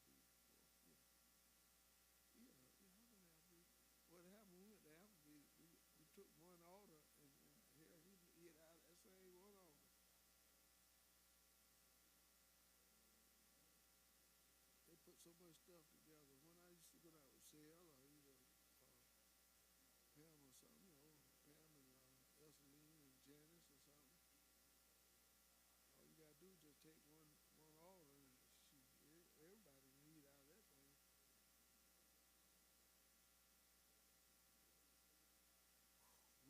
Yeah. Yeah, I've been to Applebee's. What happened when we went to Applebee's, we took one order and here he ate out of that same one order. They put so much stuff together. When I used to go out with Shell or either Pam or something, you know, Pam and Elseline and Janice or something. All you gotta do is just take one order and everybody can eat out of that thing.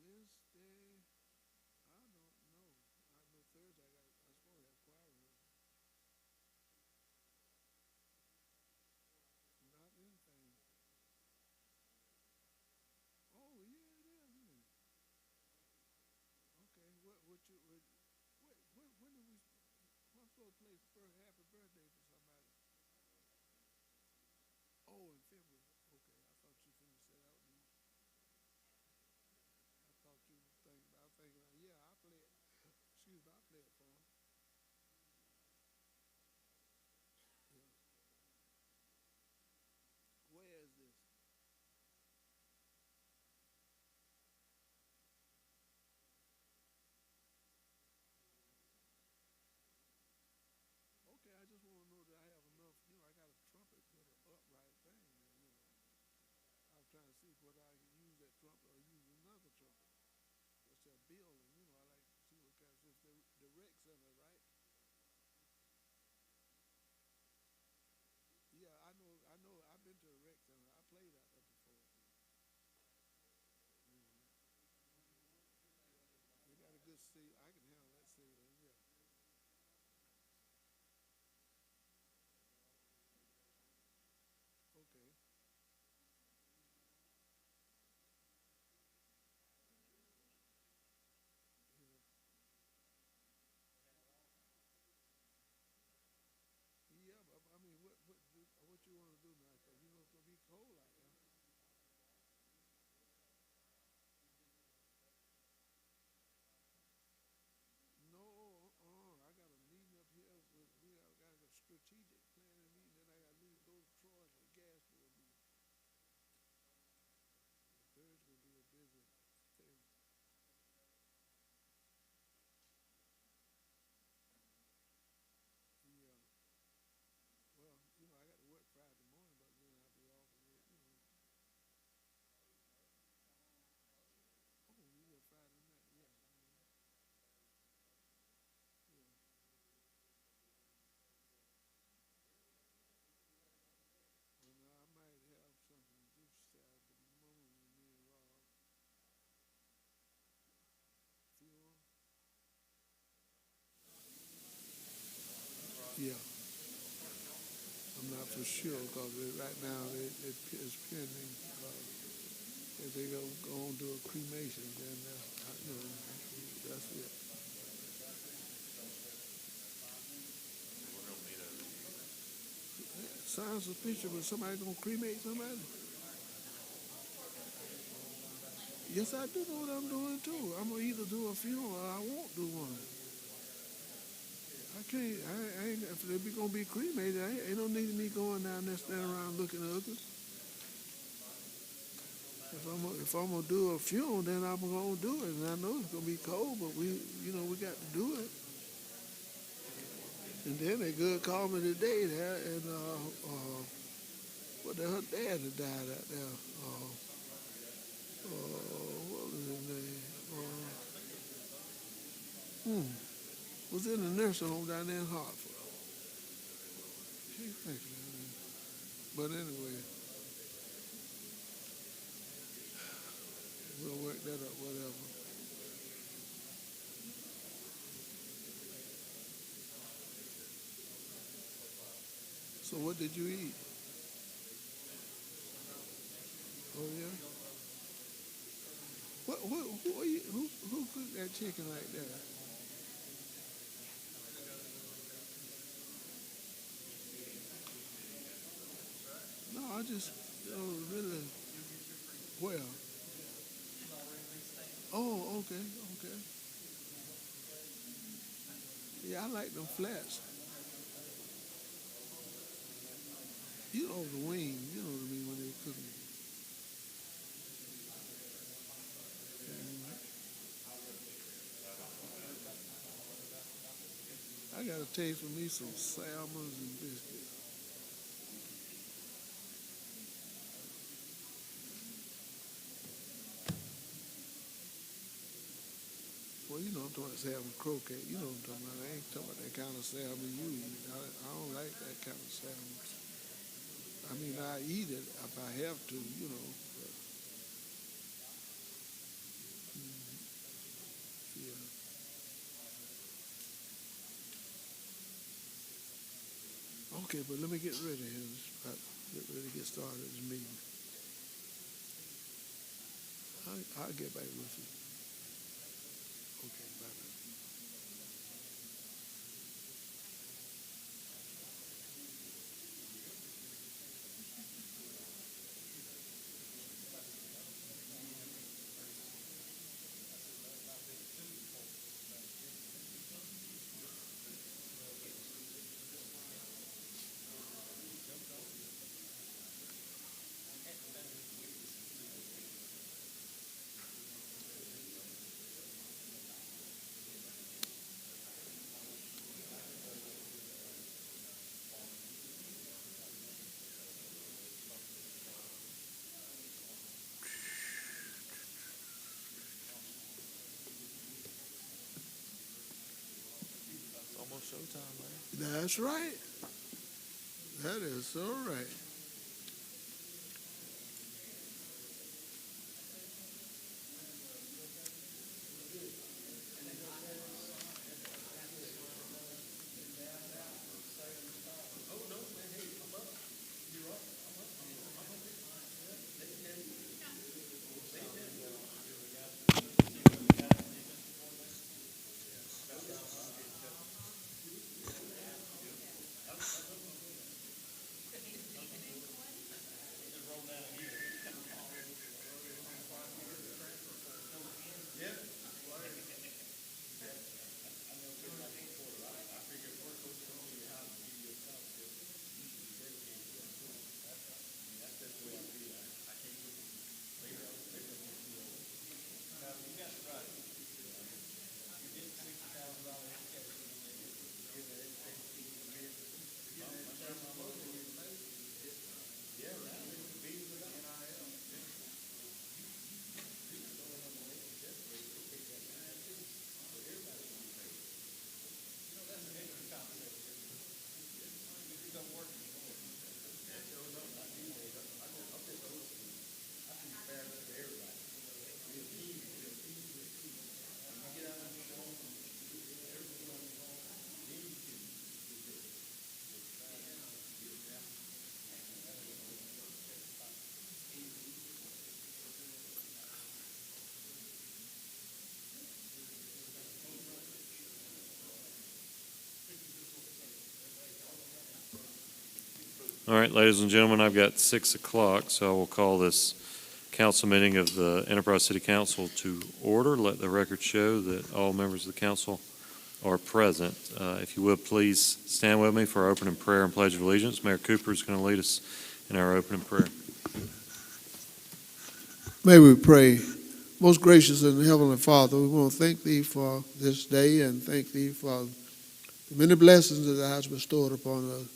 Wednesday, I don't know. I know Thursday I was supposed to have choir rehearsal. Not anything. Oh yeah, it is, isn't it? Okay, when did we? I'm supposed to play happy birthday for somebody. Oh, in February. Okay, I thought you finished that out. I thought you were thinking, yeah, I play it. Excuse me, I play it for him. Yeah. Where is this? Okay, I just want to know for sure, because right now it's pending. If they go on do a cremation, then that's it. Sounds suspicious, but somebody gonna cremate somebody? Yes, I do know what I'm doing too. I'm gonna either do a funeral or I won't do one. I can't. I ain't. If they be gonna be cremated, ain't no need of me going down there standing around looking at others. If I'm gonna do a funeral, then I'm gonna do it. And I know it's gonna be cold, but we got to do it. And then they good call me today there, and what the her dad had died out there. What was his name? Was in the nursing home down there in Hartford. Can't think of that name. But anyway, we'll work that up, whatever. So what did you eat? Oh yeah. Who cooked that chicken like that? No, I just really well. Oh, okay. Yeah, I like them flats. You know the wing. You know what I mean when they cook them. I got a taste for me some salmons and biscuits. Well, you know I'm talking about salmon croquette. You know what I'm talking about. I ain't talking about that kind of salmon you eat. I don't like that kind of salmon. I mean, I eat it if I have to, But, yeah. Okay, but let me get ready here. Get ready to get started this meeting. I'll get back with you. Okay, bye. Almost showtime, man. That's right. That is so right. All right, ladies and gentlemen, I've got 6 o'clock, so I will call this council meeting of the Enterprise City Council to order. Let the record show that all members of the council are present. If you would, please stand with me for our opening prayer and pledge of allegiance. Mayor Cooper is going to lead us in our opening prayer. May we pray. Most gracious and Heavenly Father, we want to thank Thee for this day and thank Thee for the many blessings that Thou hast bestowed upon us.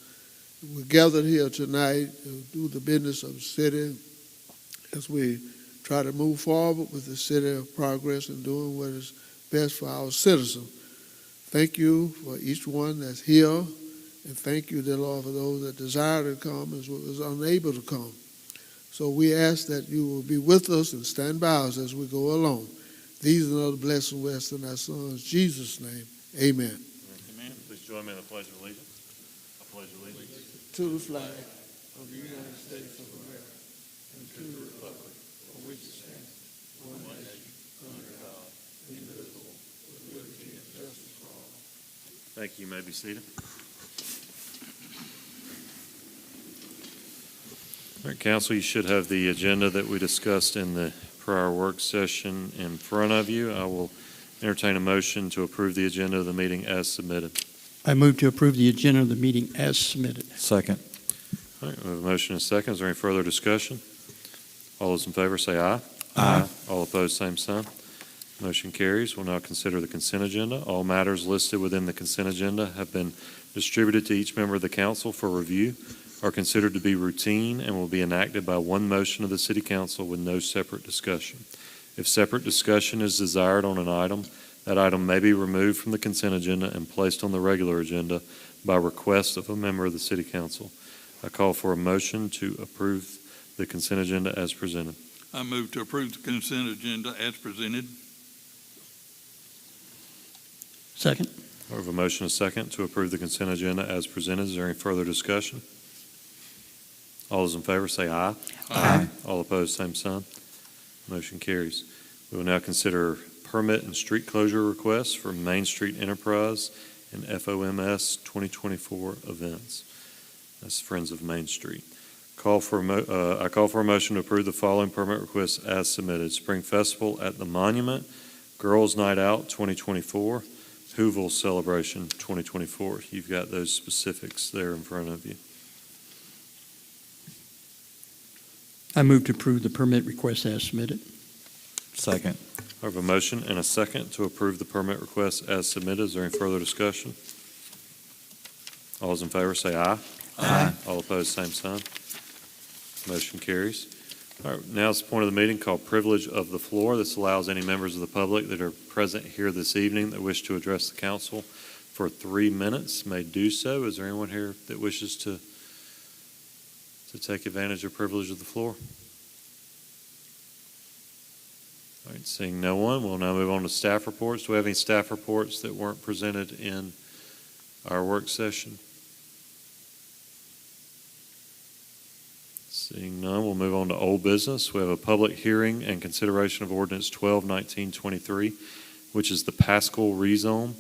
We're gathered here tonight to do the business of the city as we try to move forward with the city of progress and doing what is best for our citizens. Thank you for each one that's here, and thank you, dear Lord, for those that desire to come as well as unable to come. So we ask that you will be with us and stand by us as we go along. These and other blessings we ask in our Son's Jesus' name. Amen. Amen. Please join me in the pledge of allegiance. I pledge allegiance To the flag of the United States of America and to the republic for which it stands, one nation, under God, indivisible, with liberty and justice for all. Thank you. You may be seated. All right, Council, you should have the agenda that we discussed in the prior work session in front of you. I will entertain a motion to approve the agenda of the meeting as submitted. I move to approve the agenda of the meeting as submitted. Second. All right, we have a motion and a second. Is there any further discussion? All those in favor say aye. Aye. All opposed, same sign. Motion carries. We'll now consider the consent agenda. All matters listed within the consent agenda have been distributed to each member of the council for review, are considered to be routine, and will be enacted by one motion of the City Council with no separate discussion. If separate discussion is desired on an item, that item may be removed from the consent agenda and placed on the regular agenda by request of a member of the City Council. I call for a motion to approve the consent agenda as presented. I move to approve the consent agenda as presented. Second. I have a motion and a second to approve the consent agenda as presented. Is there any further discussion? All those in favor say aye. Aye. All opposed, same sign. Motion carries. We will now consider permit and street closure requests for Main Street Enterprise and FOMS 2024 events. That's Friends of Main Street. I call for a motion to approve the following permit requests as submitted. Spring Festival at the Monument, Girls Night Out 2024, Whoville Celebration 2024. You've got those specifics there in front of you. I move to approve the permit request as submitted. Second. I have a motion and a second to approve the permit request as submitted. Is there any further discussion? All those in favor say aye. Aye. All opposed, same sign. Motion carries. All right, now it's the point of the meeting called Privilege of the Floor. This allows any members of the public that are present here this evening that wish to address the council for 3 minutes may do so. Is there anyone here that wishes to take advantage of privilege of the floor? All right, seeing no one, we'll now move on to staff reports. Do we have any staff reports that weren't presented in our work session? Seeing none, we'll move on to old business. We have a public hearing and consideration of ordinance 12-1923, which is the Pascal rezone.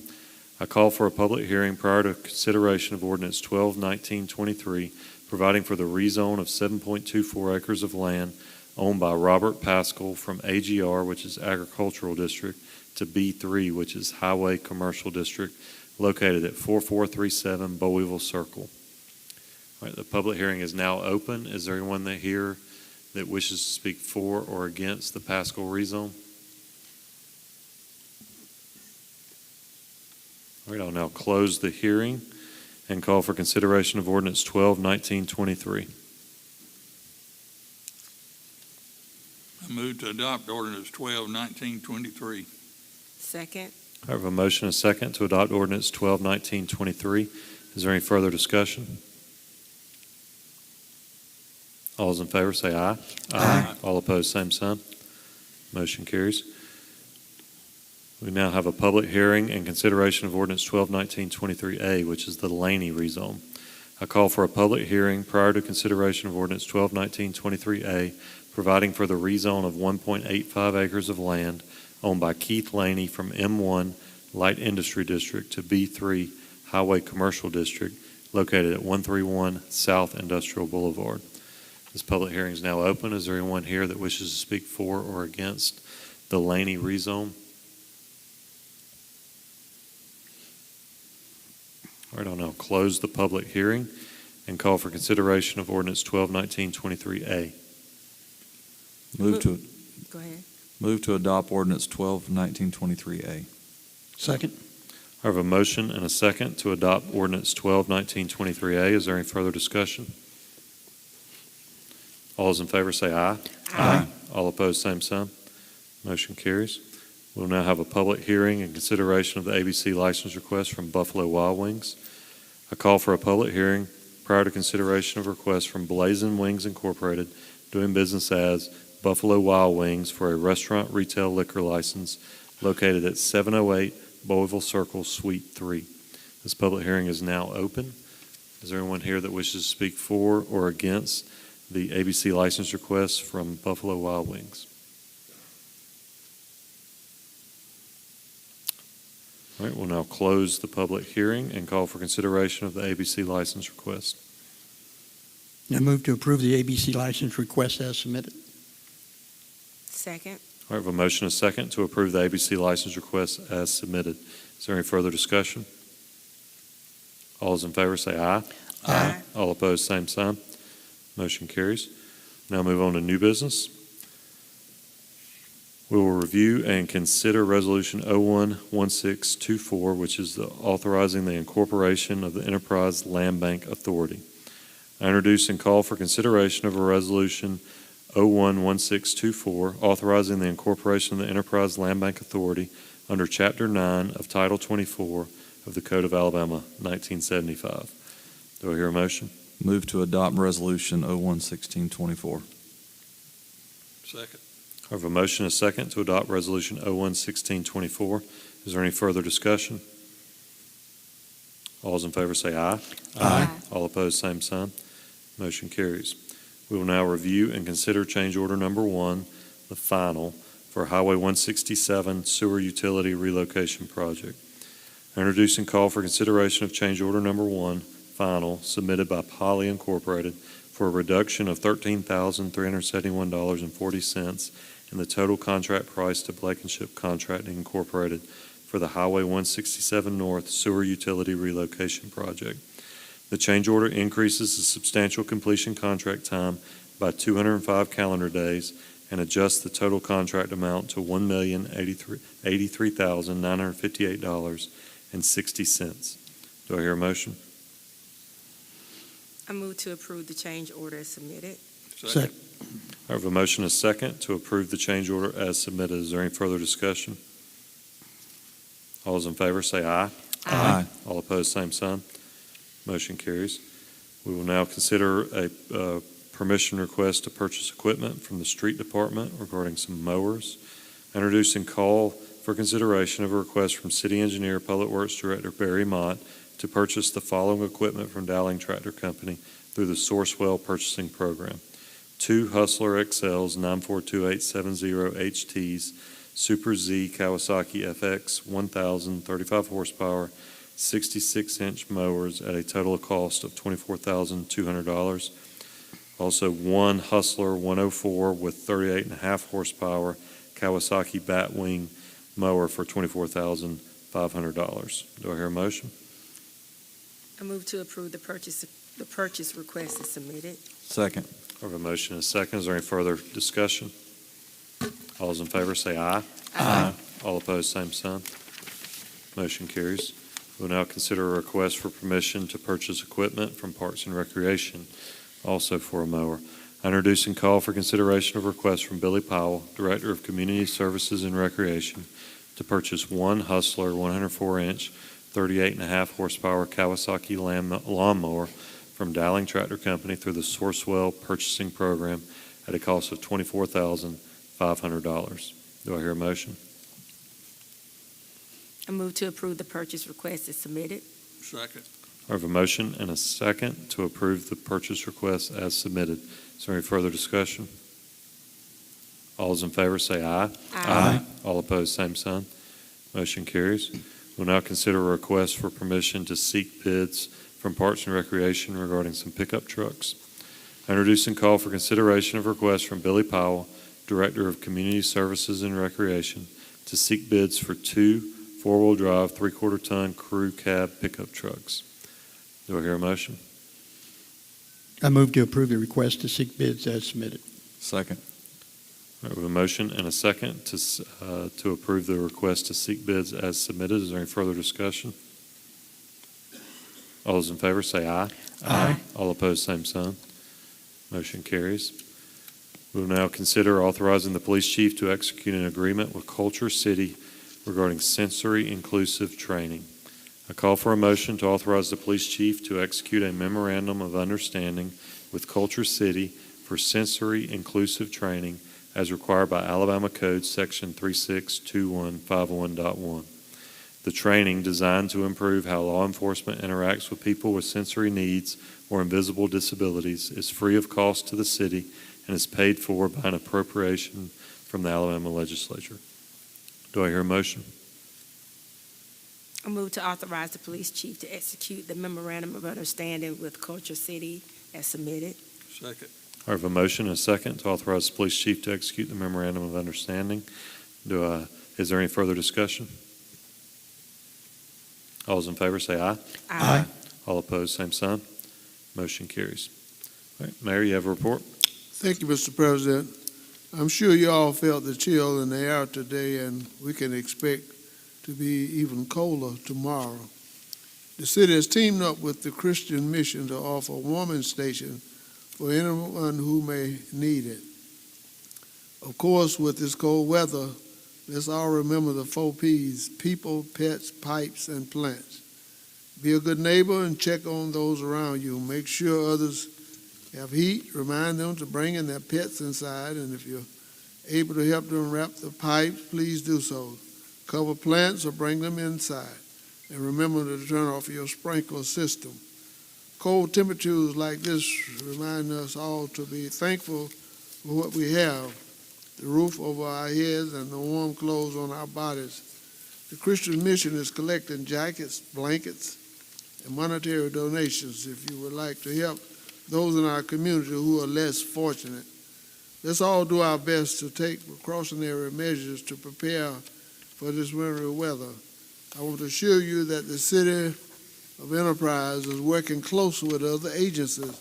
I call for a public hearing prior to consideration of ordinance 12-1923, providing for the rezone of 7.24 acres of land owned by Robert Pascal from AGR, which is Agricultural District, to B3, which is Highway Commercial District, located at 4437 Boweville Circle. All right, the public hearing is now open. Is there anyone here that wishes to speak for or against the Pascal rezone? All right, I'll now close the hearing and call for consideration of ordinance 12-1923. I move to adopt ordinance 12-1923. Second. I have a motion and a second to adopt ordinance 12-1923. Is there any further discussion? All those in favor say aye. Aye. All opposed, same sign. Motion carries. We now have a public hearing and consideration of ordinance 12-1923A, which is the Laney rezone. I call for a public hearing prior to consideration of ordinance 12-1923A, providing for the rezone of 1.85 acres of land owned by Keith Laney from M1 Light Industry District to B3 Highway Commercial District, located at 131 South Industrial Boulevard. This public hearing is now open. Is there anyone here that wishes to speak for or against the Laney rezone? All right, I'll now close the public hearing and call for consideration of ordinance 1219-23A. Go ahead. Move to adopt ordinance 1219-23A. Second. I have a motion and a second to adopt ordinance 1219-23A. Is there any further discussion? All those in favor say aye. Aye. All opposed, same sign. Motion carries. We'll now have a public hearing and consideration of the ABC license request from Buffalo Wild Wings. A call for a public hearing prior to consideration of request from Blazing Wings Incorporated, doing business as Buffalo Wild Wings, for a restaurant retail liquor license located at 708 Bowlville Circle, Suite 3. This public hearing is now open. Is there anyone here that wishes to speak for or against the ABC license request from Buffalo Wild Wings? All right, we'll now close the public hearing and call for consideration of the ABC license request. I move to approve the ABC license request as submitted. Second. I have a motion and a second to approve the ABC license request as submitted. Is there any further discussion? All those in favor say aye. Aye. All opposed, same sign. Motion carries. Now move on to new business. We will review and consider Resolution 011624, which is authorizing the incorporation of the Enterprise Land Bank Authority. I introduce and call for consideration of a Resolution 011624, authorizing the incorporation of the Enterprise Land Bank Authority under Chapter 9 of Title 24 of the Code of Alabama, 1975. Do I hear a motion? Move to adopt resolution 011624. Second. I have a motion and a second to adopt Resolution 011624. Is there any further discussion? All those in favor say aye. Aye. All opposed, same sign. Motion carries. We will now review and consider change order number 1, the final, for Highway 167 Sewer Utility Relocation Project. I introduce and call for consideration of change order number 1, final, submitted by Poly Incorporated for a reduction of $13,371.40 in the total contract price to Blankenship Contracting Incorporated for the Highway 167 North Sewer Utility Relocation Project. The change order increases the substantial completion contract time by 205 calendar days and adjusts the total contract amount to $1,083,958.60. Do I hear a motion? I move to approve the change order as submitted. Second. I have a motion and a second to approve the change order as submitted. Is there any further discussion? All those in favor say aye. Aye. All opposed, same sign. Motion carries. We will now consider a permission request to purchase equipment from the street department regarding some mowers. Introduce and call for consideration of a request from City Engineer, Public Works Director Barry Mott to purchase the following equipment from Dowling Tractor Company through the Sourcewell Purchasing Program. 2 Hustler XLs 942870 HTs, Super Z Kawasaki FX 1035 horsepower, 66-inch mowers at a total cost of $24,200. Also 1 Hustler 104 with 38.5 horsepower Kawasaki Batwing mower for $24,500. Do I hear a motion? I move to approve the purchase request as submitted. Second. I have a motion and a second. Is there any further discussion? All those in favor say aye. Aye. All opposed, same sign. Motion carries. We'll now consider a request for permission to purchase equipment from Parks and Recreation, also for a mower. I introduce and call for consideration of request from Billy Powell, Director of Community Services and Recreation, to purchase 1 Hustler 104-inch, 38.5 horsepower Kawasaki lawnmower from Dowling Tractor Company through the Sourcewell Purchasing Program at a cost of $24,500. Do I hear a motion? I move to approve the purchase request as submitted. Second. I have a motion and a second to approve the purchase request as submitted. Is there any further discussion? All those in favor say aye. Aye. All opposed, same sign. Motion carries. We'll now consider a request for permission to seek bids from Parks and Recreation regarding some pickup trucks. I introduce and call for consideration of request from Billy Powell, Director of Community Services and Recreation, to seek bids for 2 four-wheel drive, 3/4-ton crew cab pickup trucks. Do I hear a motion? I move to approve the request to seek bids as submitted. Second. All right, we have a motion and a second to approve the request to seek bids as submitted. Is there any further discussion? All those in favor say aye. Aye. All opposed, same sign. Motion carries. We will now consider authorizing the police chief to execute an agreement with Culture City regarding sensory inclusive training. I call for a motion to authorize the police chief to execute a memorandum of understanding with Culture City for sensory inclusive training as required by Alabama Code Section 362151.1. The training, designed to improve how law enforcement interacts with people with sensory needs or invisible disabilities, is free of cost to the city and is paid for by an appropriation from the Alabama legislature. Do I hear a motion? I move to authorize the police chief to execute the memorandum of understanding with Culture City as submitted. Second. I have a motion and a second to authorize the police chief to execute the memorandum of understanding. Is there any further discussion? All those in favor say aye. Aye. All opposed, same sign. Motion carries. All right, Mayor, you have a report? Thank you, Mr. President. I'm sure you all felt the chill in the air today, and we can expect to be even colder tomorrow. The city has teamed up with the Christian Mission to offer a warming station for anyone who may need it. Of course, with this cold weather, let's all remember the 4 Ps: people, pets, pipes, and plants. Be a good neighbor and check on those around you. Make sure others have heat. Remind them to bring in their pets inside, and if you're able to help them wrap the pipes, please do so. Cover plants or bring them inside. And remember to turn off your sprinkler system. Cold temperatures like this remind us all to be thankful for what we have: the roof over our heads and the warm clothes on our bodies. The Christian Mission is collecting jackets, blankets, and monetary donations if you would like to help those in our community who are less fortunate. Let's all do our best to take precautionary measures to prepare for this winter weather. I want to assure you that the City of Enterprise is working closely with other agencies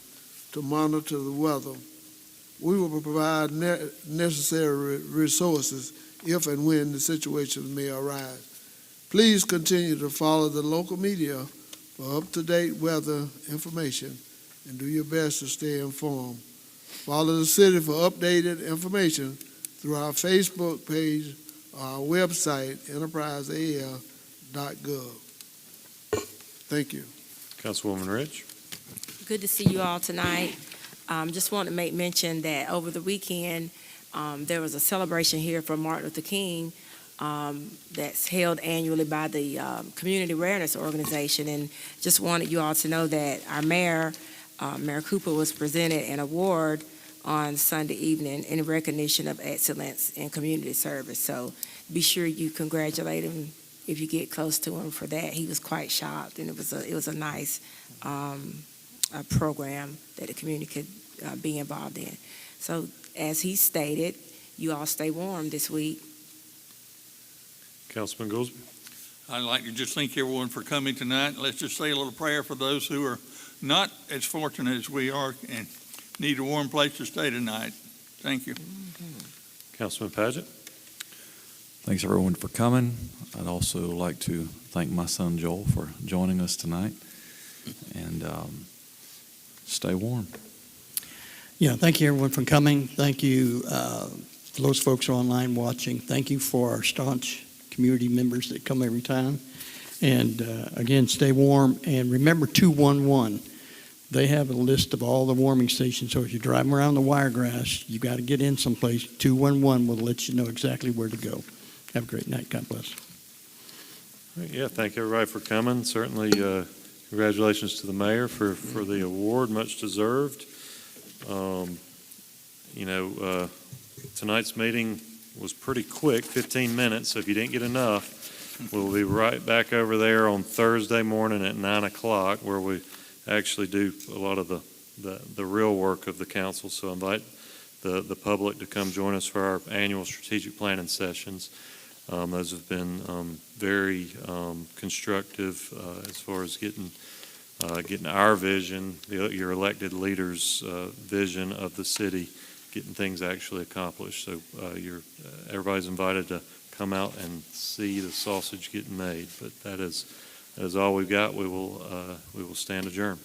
to monitor the weather. We will provide necessary resources if and when the situations may arise. Please continue to follow the local media for up-to-date weather information and do your best to stay informed. Follow the city for updated information through our Facebook page or our website, enterpriseal.gov. Thank you. Councilwoman Rich? Good to see you all tonight. Just want to make mention that over the weekend, there was a celebration here for Martin Luther King that's held annually by the Community Awareness Organization, and just wanted you all to know that our mayor, Mayor Cooper, was presented an award on Sunday evening in recognition of excellence in community service. So be sure you congratulate him if you get close to him for that. He was quite shocked, and it was a nice a program that the community could be involved in. So as he stated, you all stay warm this week. Councilman Goolsbee? I'd like to just thank everyone for coming tonight. Let's just say a little prayer for those who are not as fortunate as we are and need a warm place to stay tonight. Thank you. Councilman Paget? Thanks, everyone, for coming. I'd also like to thank my son, Joel, for joining us tonight. And stay warm. Yeah, thank you, everyone, for coming. Thank you for those folks online watching. Thank you for our staunch community members that come every time. And again, stay warm. And remember 211. They have a list of all the warming stations. So if you're driving around the Wiregrass, you got to get in someplace. 211 will let you know exactly where to go. Have a great night. God bless. Yeah, thank everybody for coming. Certainly, congratulations to the mayor for the award, much deserved. Tonight's meeting was pretty quick, 15 minutes, so if you didn't get enough, we'll be right back over there on Thursday morning at 9 o'clock, where we actually do a lot of the real work of the council. So I invite the public to come join us for our annual strategic planning sessions. Those have been very constructive as far as getting our vision, your elected leaders' vision of the city, getting things actually accomplished. So everybody's invited to come out and see the sausage getting made. But that is all we've got. We will stand adjourned.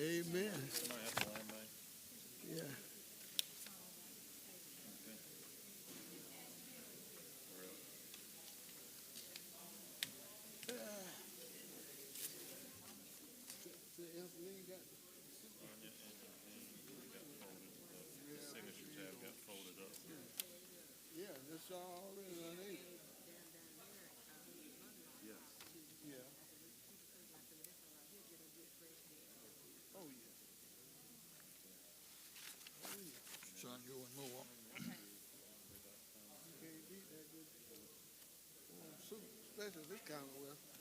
Amen. Yeah. Yeah, that's all in it. Yeah. Oh, yeah. Son, go and mow. Can't beat that good soup, especially this kind of weather.